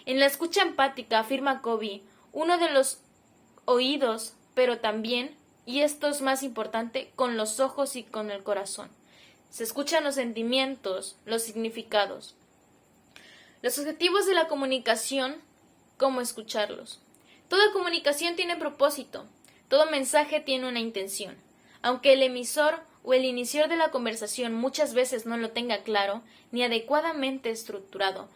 En la escucha empática, afirma Covey, uno de los oídos, pero también, y esto es más importante, con los ojos y con el corazón. Se escuchan los sentimientos, los significados. Los objetivos de la comunicación, ¿cómo escucharlos? Toda comunicación tiene propósito, todo mensaje tiene una intención. Aunque el emisor o el iniciador de la conversación muchas veces no lo tenga claro ni adecuadamente estructurado,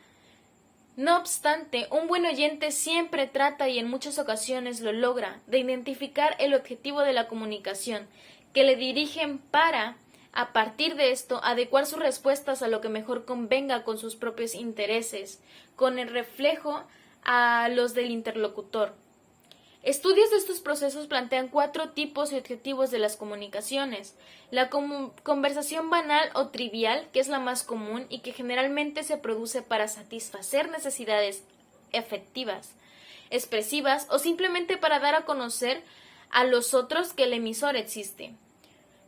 no obstante, un buen oyente siempre trata y en muchas ocasiones lo logra de identificar el objetivo de la comunicación que le dirigen para, a partir de esto, adecuar sus respuestas a lo que mejor convenga con sus propios intereses, con el reflejo a los del interlocutor. Estudios de estos procesos plantean 4 tipos y objetivos de las comunicaciones. La conversación banal o trivial, que es la más común y que generalmente se produce para satisfacer necesidades afectivas, expresivas o simplemente para dar a conocer a los otros que el emisor existe.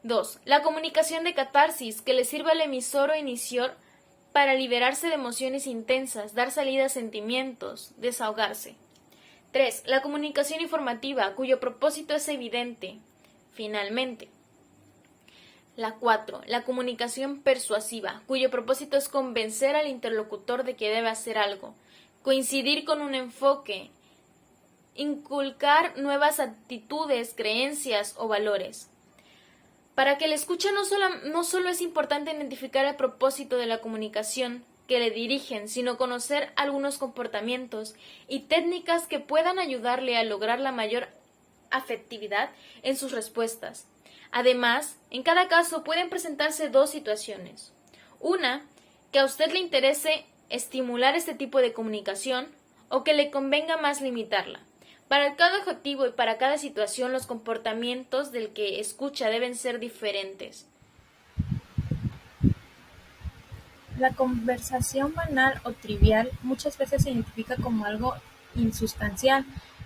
2. La comunicación de catarsis, que le sirve al emisor o emisor para liberarse de emociones intensas, dar salida a sentimientos, desahogarse. 3. La comunicación informativa, cuyo propósito es evidente. Finalmente. La 4. La comunicación persuasiva, cuyo propósito es convencer al interlocutor de que debe hacer algo, coincidir con un enfoque, inculcar nuevas actitudes, creencias o valores. Para que la escucha no solo es importante identificar el propósito de la comunicación que le dirigen, sino conocer algunos comportamientos y técnicas que puedan ayudarle a lograr la mayor afectividad en sus respuestas. Además, en cada caso pueden presentarse 2 situaciones. Una, que a usted le interese estimular este tipo de comunicación o que le convenga más limitarla. Para cada objetivo y para cada situación, los comportamientos del que escucha deben ser diferentes.
La conversación banal o trivial muchas veces se identifica como algo insustancial,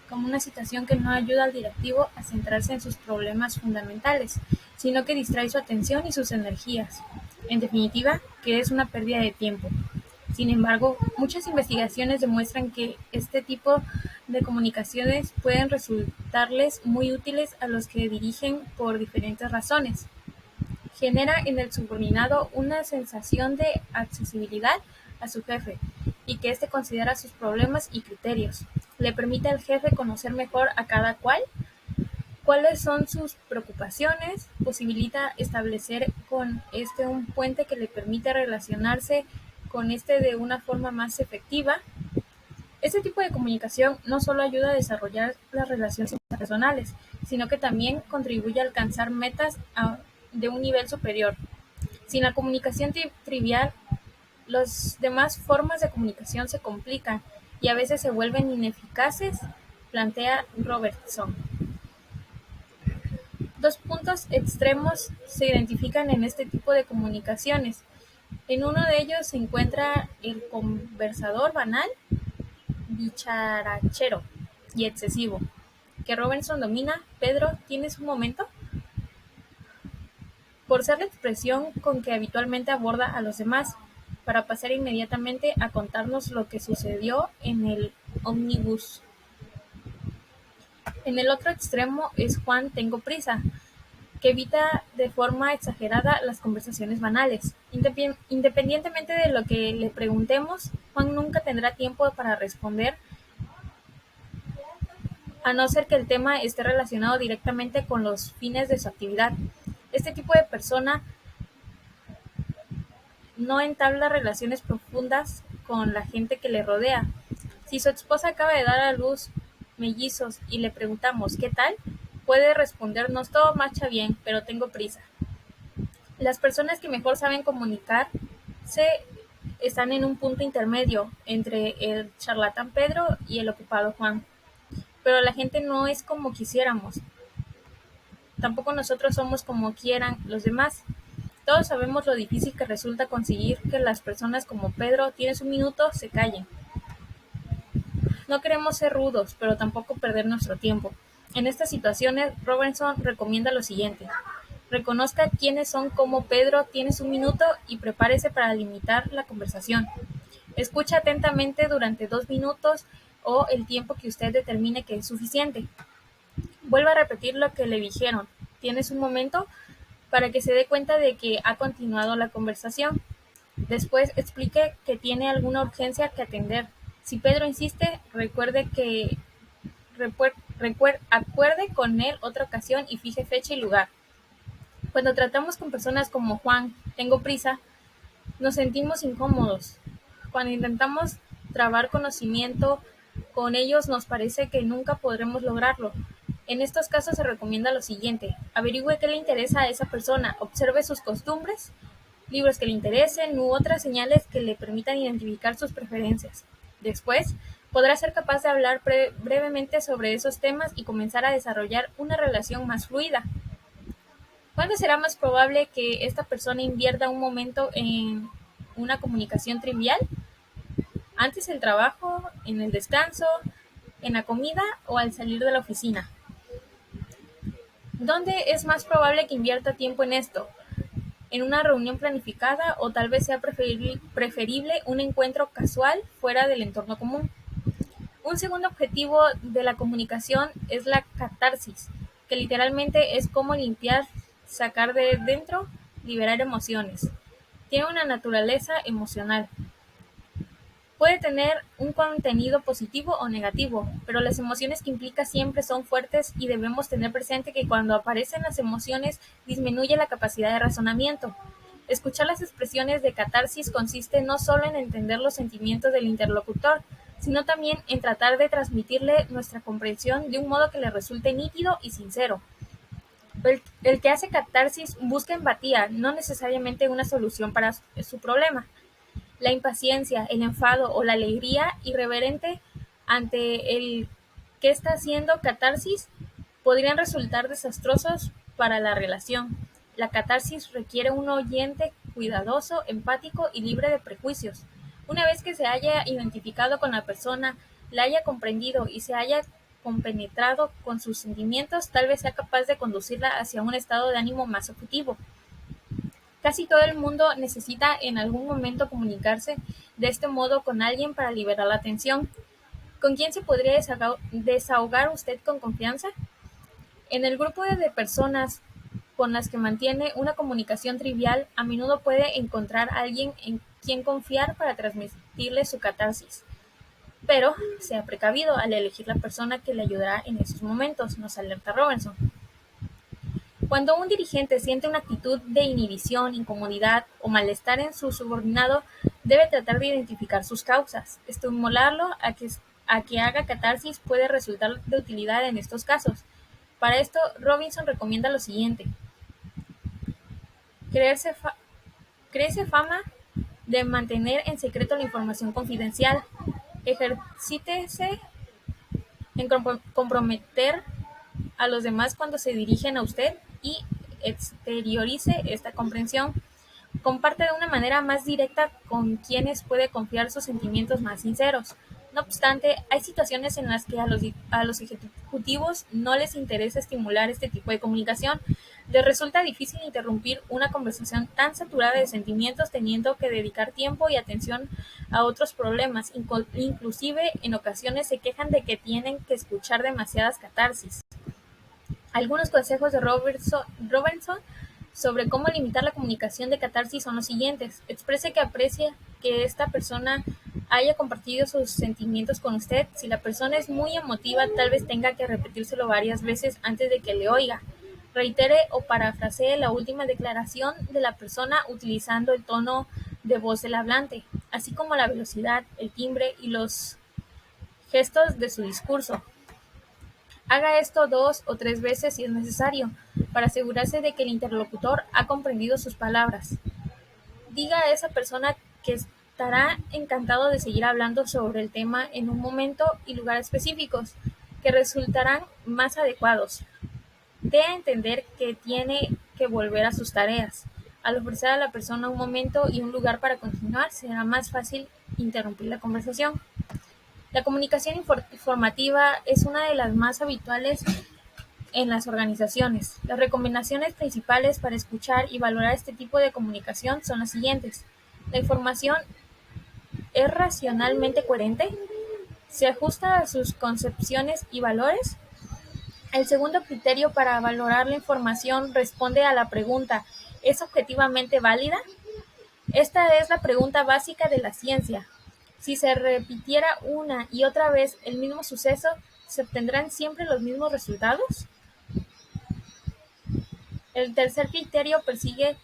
como una situación que no ayuda al directivo a centrarse en sus problemas fundamentales, sino que distrae su atención y sus energías. En definitiva, que es una pérdida de tiempo. Sin embargo, muchas investigaciones demuestran que este tipo de comunicaciones pueden resultarles muy útiles a los que dirigen por diferentes razones. Genera en el subordinado una sensación de accesibilidad a su jefe y que éste considera sus problemas y criterios. Le permite al jefe conocer mejor a cada cual, cuáles son sus preocupaciones, posibilita establecer con este un puente que le permite relacionarse con este de una forma más efectiva. Este tipo de comunicación no solo ayuda a desarrollar las relaciones personales, sino que también contribuye a alcanzar metas de un nivel superior. Sin la comunicación trivial, las demás formas de comunicación se complican y a veces se vuelven ineficaces, plantea Robertson. 2 puntos extremos se identifican en este tipo de comunicaciones. En uno de ellos se encuentra el conversador banal, dicharachero y excesivo, que Robertson domina. Pedro, ¿tienes un momento? Por ser la expresión con que habitualmente aborda a los demás, para pasar inmediatamente a contarnos lo que sucedió en el ómnibus. En el otro extremo es Juan tengo prisa, que evita de forma exagerada las conversaciones banales. Independientemente de lo que le preguntemos, Juan nunca tendrá tiempo para responder, a no ser que el tema esté relacionado directamente con los fines de su actividad. Este tipo de persona no entabla relaciones profundas con la gente que le rodea. Si su esposa acaba de dar a luz mellizos y le preguntamos ¿qué tal?, puede respondernos todo marcha bien, pero tengo prisa. Las personas que mejor saben comunicarse están en un punto intermedio entre el charlatán Pedro y el ocupado Juan. Pero la gente no es como quisiéramos. Tampoco nosotros somos como quieran los demás. Todos sabemos lo difícil que resulta conseguir que las personas como Pedro, tienes un minuto, se callen. No queremos ser rudos, pero tampoco perder nuestro tiempo. En estas situaciones, Robertson recomienda lo siguiente. Reconozca quiénes son como Pedro, tienes un minuto y prepárese para limitar la conversación. Escucha atentamente durante 2 minutos o el tiempo que usted determine que es suficiente. Vuelva a repetir lo que le dijeron. Tienes un momento para que se dé cuenta de que ha continuado la conversación. Después explique que tiene alguna urgencia que atender. Si Pedro insiste, acuerde con él otra ocasión y fije fecha y lugar. Cuando tratamos con personas como Juan, tengo prisa, nos sentimos incómodos. Cuando intentamos trabar conocimiento con ellos nos parece que nunca podremos lograrlo. En estos casos se recomienda lo siguiente: averigüe qué le interesa a esa persona, observe sus costumbres, libros que le interesen u otras señales que le permitan identificar sus preferencias. Después, podrá ser capaz de hablar brevemente sobre esos temas y comenzar a desarrollar una relación más fluida. ¿Cuándo será más probable que esta persona invierta un momento en una comunicación trivial? ¿Antes del trabajo, en el descanso, en la comida o al salir de la oficina? ¿Dónde es más probable que invierta tiempo en esto? ¿En una reunión planificada o tal vez sea preferible un encuentro casual fuera del entorno común? Un segundo objetivo de la comunicación es la catarsis, que literalmente es como limpiar, sacar de dentro, liberar emociones. Tiene una naturaleza emocional. Puede tener un contenido positivo o negativo, pero las emociones que implica siempre son fuertes y debemos tener presente que cuando aparecen las emociones disminuye la capacidad de razonamiento. Escuchar las expresiones de catarsis consiste no solo en entender los sentimientos del interlocutor, sino también en tratar de transmitirle nuestra comprensión de un modo que le resulte nítido y sincero. El que hace catarsis busca empatía, no necesariamente una solución para su problema. La impaciencia, el enfado o la alegría irreverente ante el que está haciendo catarsis podrían resultar desastrosos para la relación. La catarsis requiere un oyente cuidadoso, empático y libre de prejuicios. Una vez que se haya identificado con la persona, la haya comprendido y se haya compenetrado con sus sentimientos, tal vez sea capaz de conducirla hacia un estado de ánimo más objetivo. Casi todo el mundo necesita en algún momento comunicarse de este modo con alguien para liberar la tensión. ¿Con quién se podría desahogar usted con confianza? En el grupo de personas con las que mantiene una comunicación trivial, a menudo puede encontrar a alguien en quien confiar para transmitirle su catarsis. Pero sea precavido al elegir la persona que le ayudará en esos momentos, nos alerta Robertson. Cuando un dirigente siente una actitud de inhibición, incomodidad o malestar en su subordinado, debe tratar de identificar sus causas. Estimularlo a que haga catarsis puede resultar de utilidad en estos casos. Para esto, Robinson recomienda lo siguiente: créese fama de mantener en secreto la información confidencial. Ejercítese en comprometer a los demás cuando se dirigen a usted y exteriorice esta comprensión. Comparte de una manera más directa con quienes puede confiar sus sentimientos más sinceros. No obstante, hay situaciones en las que a los ejecutivos no les interesa estimular este tipo de comunicación. Les resulta difícil interrumpir una conversación tan saturada de sentimientos teniendo que dedicar tiempo y atención a otros problemas. Inclusive, en ocasiones se quejan de que tienen que escuchar demasiadas catarsis. Algunos consejos de Robertson sobre cómo limitar la comunicación de catarsis son los siguientes: exprese que aprecia que esta persona haya compartido sus sentimientos con usted. Si la persona es muy emotiva, tal vez tenga que repetírselo varias veces antes de que le oiga. Reitere o parafrasee la última declaración de la persona utilizando el tono de voz del hablante, así como la velocidad, el timbre y los gestos de su discurso. Haga esto 2 o 3 veces si es necesario, para asegurarse de que el interlocutor ha comprendido sus palabras. Diga a esa persona que estará encantado de seguir hablando sobre el tema en un momento y lugar específicos, que resultarán más adecuados. Dé a entender que tiene que volver a sus tareas. Al ofrecer a la persona un momento y un lugar para continuar, será más fácil interrumpir la conversación. La comunicación informativa es una de las más habituales en las organizaciones. Las recomendaciones principales para escuchar y valorar este tipo de comunicación son las siguientes. La información es racionalmente coherente, se ajusta a sus concepciones y valores. El segundo criterio para valorar la información responde a la pregunta: ¿es objetivamente válida? Esta es la pregunta básica de la ciencia. Si se repitiera una y otra vez el mismo suceso, ¿se obtendrán siempre los mismos resultados? El tercer criterio persigue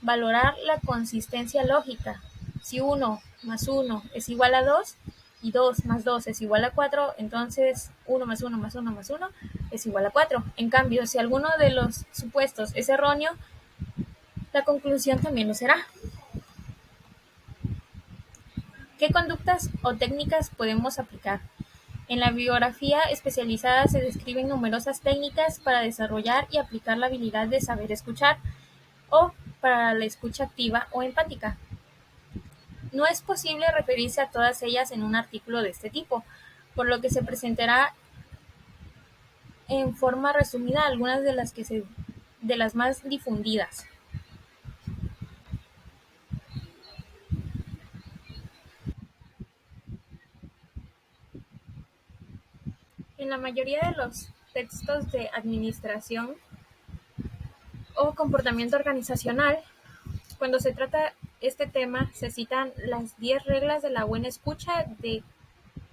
valorar la consistencia lógica. Si 1 más 1 es igual a 2 y 2 más 2 es igual a 4, entonces 1 más 1 más 1 más 1 es igual a 4. En cambio, si alguno de los supuestos es erróneo, la conclusión también lo será. ¿Qué conductas o técnicas podemos aplicar? En la bibliografía especializada se describen numerosas técnicas para desarrollar y aplicar la habilidad de saber escuchar o para la escucha activa o empática. No es posible referirse a todas ellas en un artículo de este tipo, por lo que se presentará en forma resumida algunas de las más difundidas. En la mayoría de los textos de administración o comportamiento organizacional, cuando se trata este tema, se citan las 10 reglas de la buena escucha de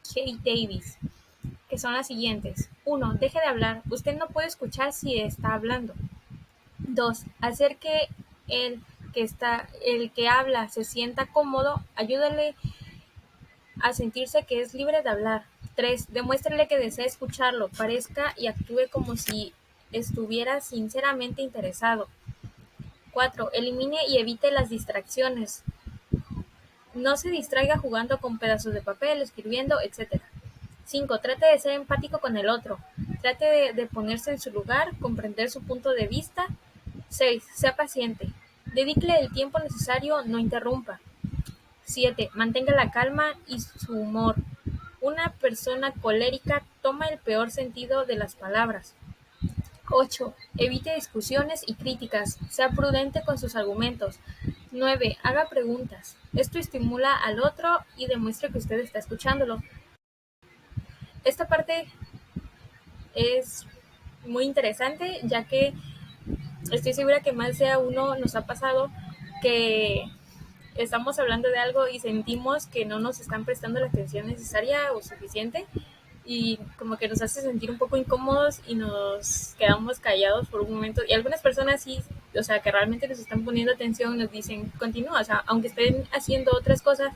Kate Davis, que son las siguientes. 1. Deje de hablar. Usted no puede escuchar si está hablando. 2. Hacer que el que habla se sienta cómodo. Ayúdale a sentirse que es libre de hablar. 3. Demuéstrele que desea escucharlo. Parezca y actúe como si estuviera sinceramente interesado. 4. Elimine y evite las distracciones. No se distraiga jugando con pedazos de papel, escribiendo, etc. 5. Trate de ser empático con el otro. Trate de ponerse en su lugar, comprender su punto de vista. 6. Sea paciente. Dedíquele el tiempo necesario, no interrumpa. 7. Mantenga la calma y su humor. Una persona colérica toma el peor sentido de las palabras. 8. Evite discusiones y críticas. Sea prudente con sus argumentos. 9. Haga preguntas. Esto estimula al otro y demuestra que usted está escuchándolo. Esta parte es muy interesante, ya que estoy segura que más de a uno nos ha pasado que estamos hablando de algo y sentimos que no nos están prestando la atención necesaria o suficiente, y como que nos hace sentir un poco incómodos y nos quedamos callados por un momento. Y algunas personas sí, o sea, que realmente nos están poniendo atención, nos dicen, continúa, o sea, aunque estén haciendo otras cosas,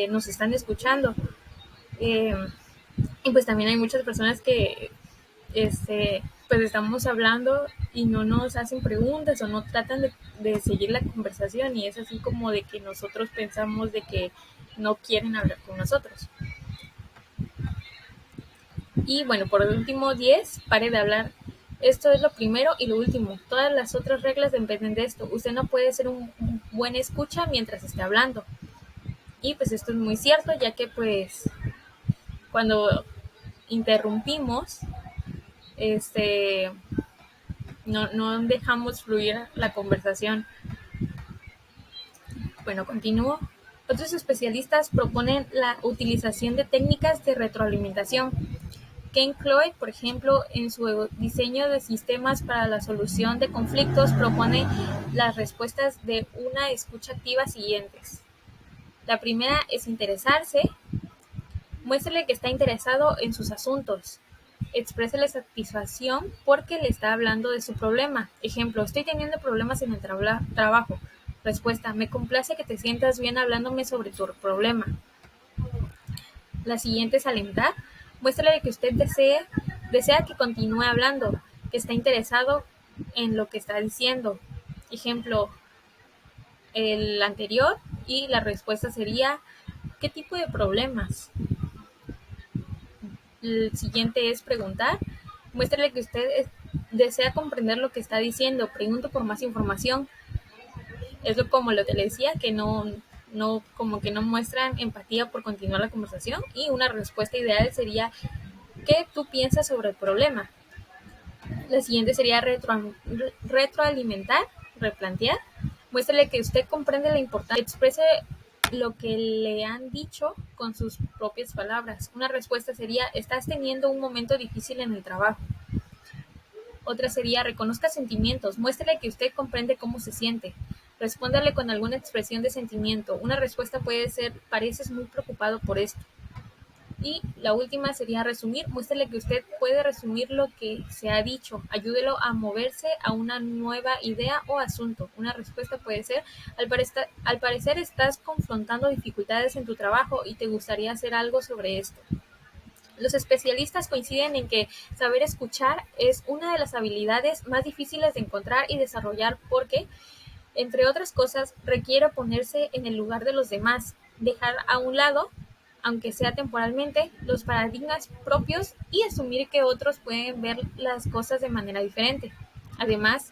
nos están escuchando. Y pues también hay muchas personas que pues estamos hablando y no nos hacen preguntas o no tratan de seguir la conversación, y es así como de que nosotros pensamos de que no quieren hablar con nosotros. Y bueno, por último, 10, pare de hablar. Esto es lo primero y lo último. Todas las otras reglas dependen de esto. Usted no puede ser un buen escucha mientras esté hablando. Y pues esto es muy cierto, ya que pues cuando interrumpimos, no dejamos fluir la conversación. Bueno, continúo. Otros especialistas proponen la utilización de técnicas de retroalimentación. Ken Cloyd, por ejemplo, en su diseño de sistemas para la solución de conflictos, propone las respuestas de una escucha activa siguientes. La primera es interesarse. Muéstrele que está interesado en sus asuntos. Exprésele satisfacción porque le está hablando de su problema. Ejemplo, estoy teniendo problemas en el trabajo. Respuesta, me complace que te sientas bien hablándome sobre tu problema. La siguiente es alentar. Muéstrale que usted desea que continúe hablando, que está interesado en lo que está diciendo. Ejemplo, el anterior, y la respuesta sería, ¿qué tipo de problemas? El siguiente es preguntar. Muéstrale que usted desea comprender lo que está diciendo. Pregunto por más información. Es como lo que le decía, que como que no muestran empatía por continuar la conversación. Y una respuesta ideal sería, ¿qué tú piensas sobre el problema? La siguiente sería retroalimentar, replantear. Muéstrele que usted comprende la importancia, exprese lo que le han dicho con sus propias palabras. Una respuesta sería: estás teniendo un momento difícil en el trabajo. Otra sería: reconozca sentimientos. Muéstrele que usted comprende cómo se siente. Respóndale con alguna expresión de sentimiento. Una respuesta puede ser: pareces muy preocupado por esto. Y la última sería resumir. Muéstrele que usted puede resumir lo que se ha dicho. Ayúdelo a moverse a una nueva idea o asunto. Una respuesta puede ser: al parecer estás confrontando dificultades en tu trabajo y te gustaría hacer algo sobre esto. Los especialistas coinciden en que saber escuchar es una de las habilidades más difíciles de encontrar y desarrollar porque, entre otras cosas, requiere ponerse en el lugar de los demás, dejar a un lado, aunque sea temporalmente, los paradigmas propios y asumir que otros pueden ver las cosas de manera diferente. Además,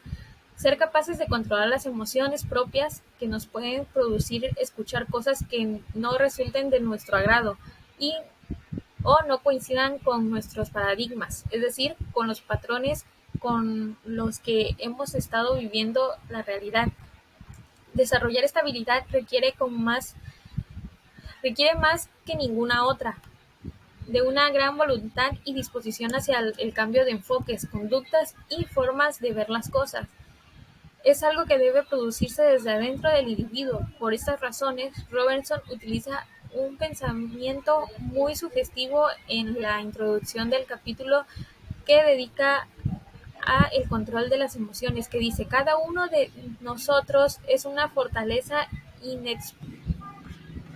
ser capaces de controlar las emociones propias que nos pueden producir escuchar cosas que no resulten de nuestro agrado y o no coincidan con nuestros paradigmas, es decir, con los patrones con los que hemos estado viviendo la realidad. Desarrollar esta habilidad requiere más que ninguna otra, de una gran voluntad y disposición hacia el cambio de enfoques, conductas y formas de ver las cosas. Es algo que debe producirse desde adentro del individuo. Por estas razones, Robertson utiliza un pensamiento muy sugestivo en la introducción del capítulo que dedica a el control de las emociones, que dice: cada uno de nosotros es una fortaleza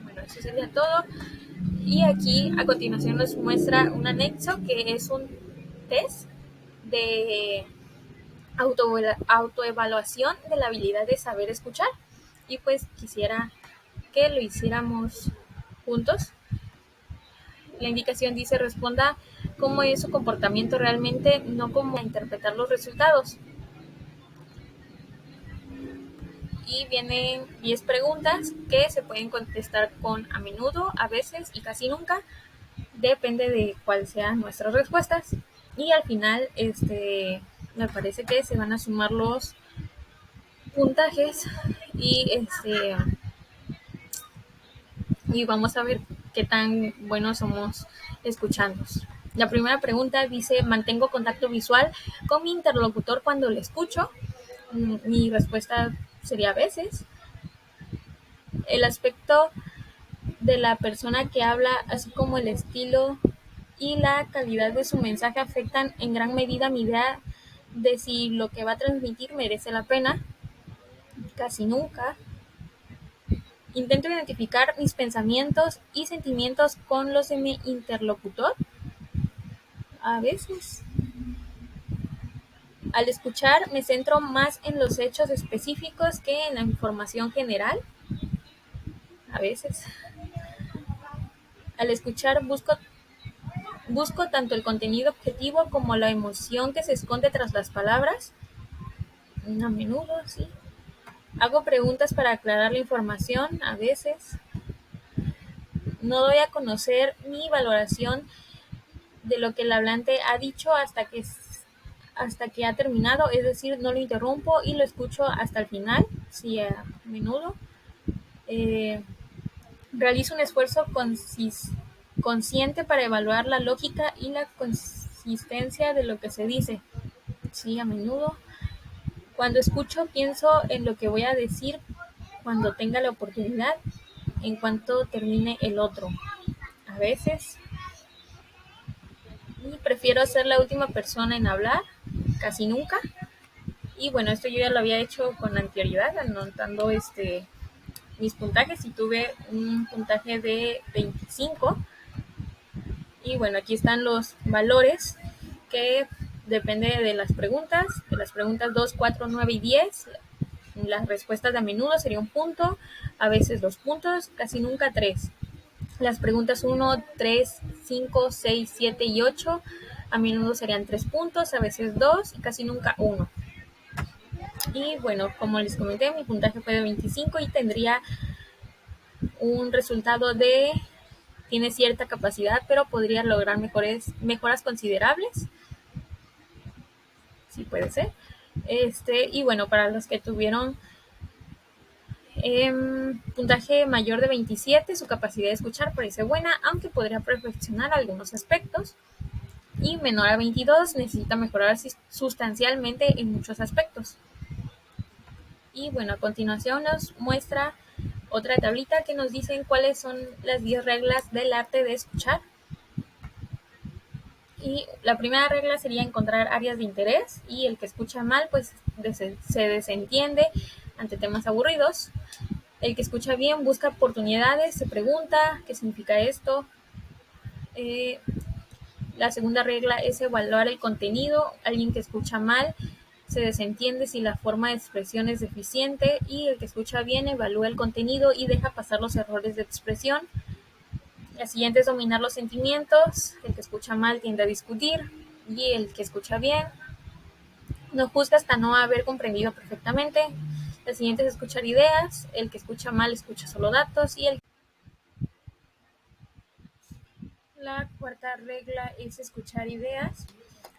Bueno, eso sería todo. Y aquí a continuación nos muestra un anexo que es un test de autoevaluación de la habilidad de saber escuchar. Y pues quisiera que lo hiciéramos juntos. La indicación dice: responda cómo es su comportamiento realmente, no cómo interpretar los resultados. Y vienen 10 preguntas que se pueden contestar con a menudo, a veces y casi nunca. Depende de cuáles sean nuestras respuestas. Y al final, me parece que se van a sumar los puntajes y vamos a ver qué tan buenos somos escuchando. La primera pregunta dice: ¿mantengo contacto visual con mi interlocutor cuando le escucho? Mi respuesta sería a veces. El aspecto de la persona que habla, así como el estilo y la calidad de su mensaje, afectan en gran medida mi idea de si lo que va a transmitir merece la pena. Casi nunca. Intento identificar mis pensamientos y sentimientos con los de mi interlocutor. A veces. Al escuchar me centro más en los hechos específicos que en la información general. A veces. Al escuchar busco tanto el contenido objetivo como la emoción que se esconde tras las palabras. A menudo, sí. Hago preguntas para aclarar la información. A veces. No doy a conocer mi valoración de lo que el hablante ha dicho hasta que ha terminado, es decir, no lo interrumpo y lo escucho hasta el final, sí, a menudo. Realizo un esfuerzo consciente para evaluar la lógica y la consistencia de lo que se dice, sí, a menudo. Cuando escucho, pienso en lo que voy a decir cuando tenga la oportunidad, en cuanto termine el otro. A veces. Y prefiero ser la última persona en hablar, casi nunca. Y bueno, esto yo ya lo había hecho con anterioridad, anotando mis puntajes, y tuve un puntaje de 25. Y bueno, aquí están los valores que depende de las preguntas 2, 4, 9 y 10. Las respuestas de a menudo sería un punto, a veces 2 puntos, casi nunca 3. Las preguntas 1, 3, 5, 6, 7 y 8 a menudo serían 3 puntos, a veces 2 y casi nunca 1. Y bueno, como les comenté, mi puntaje fue de 25 y tendría un resultado de: tiene cierta capacidad, pero podría lograr mejoras considerables. sí puede ser. Y bueno, para los que tuvieron puntaje mayor de 27, su capacidad de escuchar parece buena, aunque podría perfeccionar algunos aspectos. Y menor a 22 necesita mejorar sustancialmente en muchos aspectos. Y bueno, a continuación nos muestra otra tablita que nos dicen cuáles son las 10 reglas del arte de escuchar. Y la primera regla sería encontrar áreas de interés, y el que escucha mal pues se desentiende ante temas aburridos. El que escucha bien busca oportunidades, se pregunta qué significa esto. La segunda regla es evaluar el contenido. Alguien que escucha mal se desentiende si la forma de expresión es deficiente, y el que escucha bien evalúa el contenido y deja pasar los errores de expresión. La siguiente es dominar los sentimientos. El que escucha mal tiende a discutir, y el que escucha bien no juzga hasta no haber comprendido perfectamente. La siguiente es escuchar ideas. El que escucha mal escucha solo datos, y la cuarta regla es escuchar ideas.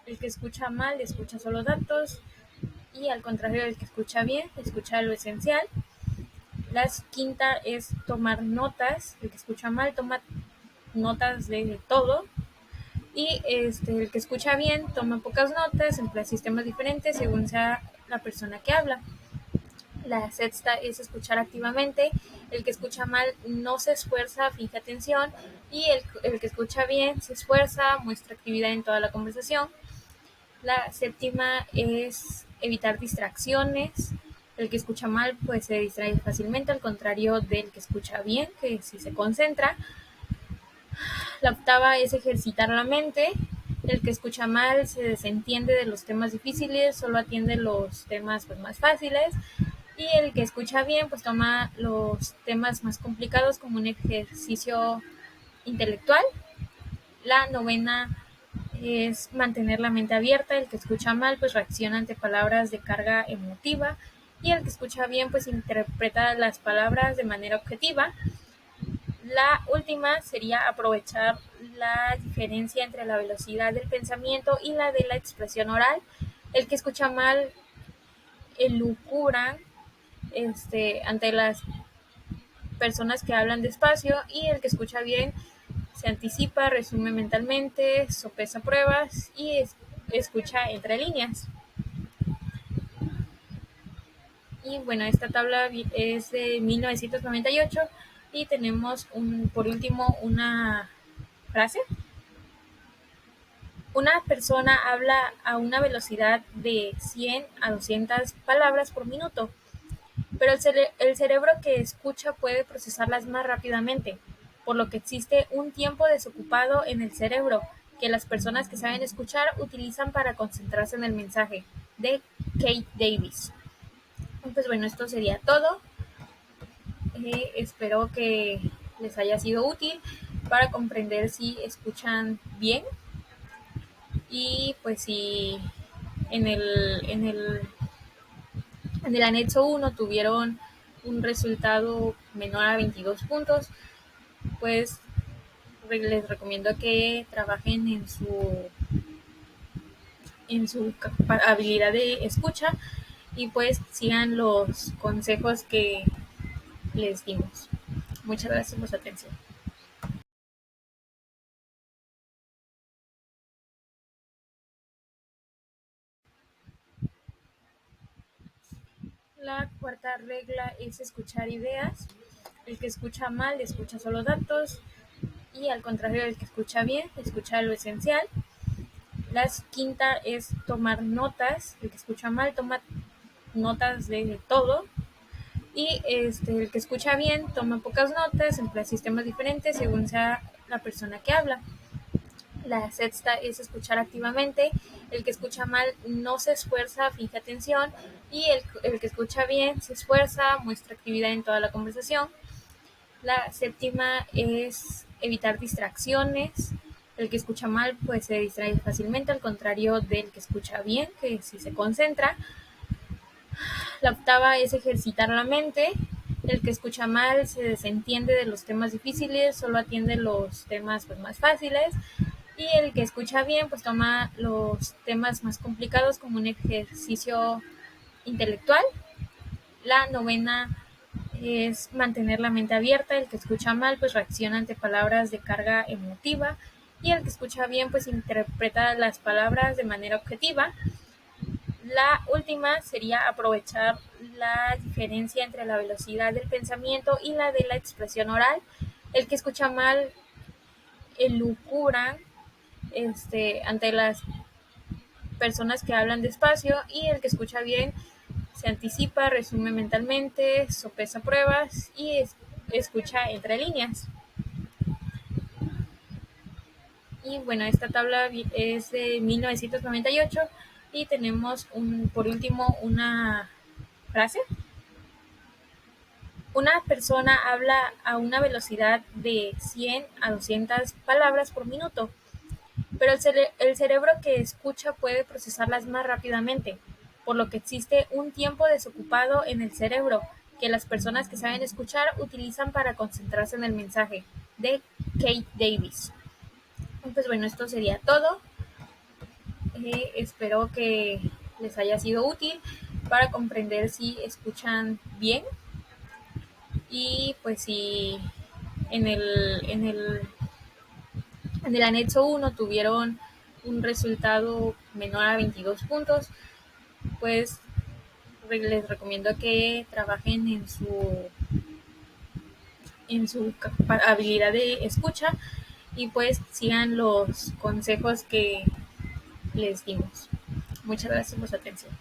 El que escucha mal escucha solo datos, y al contrario del que escucha bien, escucha lo esencial. La quinta es tomar notas. El que escucha mal toma notas de todo, y el que escucha bien toma pocas notas, emplea sistemas diferentes según sea la persona que habla. La sexta es escuchar activamente. El que escucha mal no se esfuerza, finge atención, y el que escucha bien se esfuerza, muestra actividad en toda la conversación. La séptima es evitar distracciones. El que escucha mal pues se distrae fácilmente, al contrario del que escucha bien, que sí se concentra. La octava es ejercitar la mente. El que escucha mal se desentiende de los temas difíciles, solo atiende los temas pues, más fáciles. Y el que escucha bien pues toma los temas más complicados como un ejercicio intelectual. La novena es mantener la mente abierta. El que escucha mal pues reacciona ante palabras de carga emotiva, y el que escucha bien pues interpreta las palabras de manera objetiva. La última sería aprovechar la diferencia entre la velocidad del pensamiento y la de la expresión oral. El que escucha mal elucubra ante las personas que hablan despacio, y el que escucha bien se anticipa, resume mentalmente, sopesa pruebas y escucha entre líneas. Y bueno, esta tabla es de 1998, y tenemos por último una frase. Una persona habla a una velocidad de 100 a 200 palabras por minuto, pero el cerebro que escucha puede procesarlas más rápidamente, por lo que existe un tiempo desocupado en el cerebro que las personas que saben escuchar utilizan para concentrarse en el mensaje, de Kate Davis. Pues bueno, esto sería todo. Espero que les haya sido útil para comprender si escuchan bien, y pues si en el anexo 1 tuvieron un resultado menor a 22 puntos, pues les recomiendo que trabajen en su habilidad de escucha, y pues sigan los consejos que les dimos. Muchas gracias por su atención. La cuarta regla es escuchar ideas. El que escucha mal escucha solo datos, y al contrario del que escucha bien, escucha lo esencial. La quinta es tomar notas. El que escucha mal toma notas de todo, y el que escucha bien toma pocas notas, emplea sistemas diferentes según sea la persona que habla. La sexta es escuchar activamente. El que escucha mal no se esfuerza, finge atención, y el que escucha bien se esfuerza, muestra actividad en toda la conversación. La séptima es evitar distracciones. El que escucha mal pues se distrae fácilmente, al contrario del que escucha bien, que sí se concentra. La octava es ejercitar la mente. El que escucha mal se desentiende de los temas difíciles, solo atiende los temas pues, más fáciles. y el que escucha bien pues toma los temas más complicados como un ejercicio intelectual. La novena es mantener la mente abierta, el que escucha mal pues reacciona ante palabras de carga emotiva y el que escucha bien pues interpreta las palabras de manera objetiva. La última sería aprovechar la diferencia entre la velocidad del pensamiento y la de la expresión oral. El que escucha mal elucubra ante las personas que hablan despacio y el que escucha bien se anticipa, resume mentalmente, sopesa pruebas y escucha entre líneas. Y bueno, esta tabla es de 1998 y tenemos por último una frase. Una persona habla a una velocidad de 100 a 200 palabras por minuto, pero el cerebro que escucha puede procesarlas más rápidamente, por lo que existe un tiempo desocupado en el cerebro que las personas que saben escuchar utilizan para concentrarse en el mensaje, de Kate Davis. Pues bueno, esto sería todo. Espero que les haya sido útil para comprender si escuchan bien y pues si en el anexo 1 tuvieron un resultado menor a 22 puntos, pues les recomiendo que trabajen en su habilidad de escucha y pues sigan los consejos que les dimos. Muchas gracias por su atención.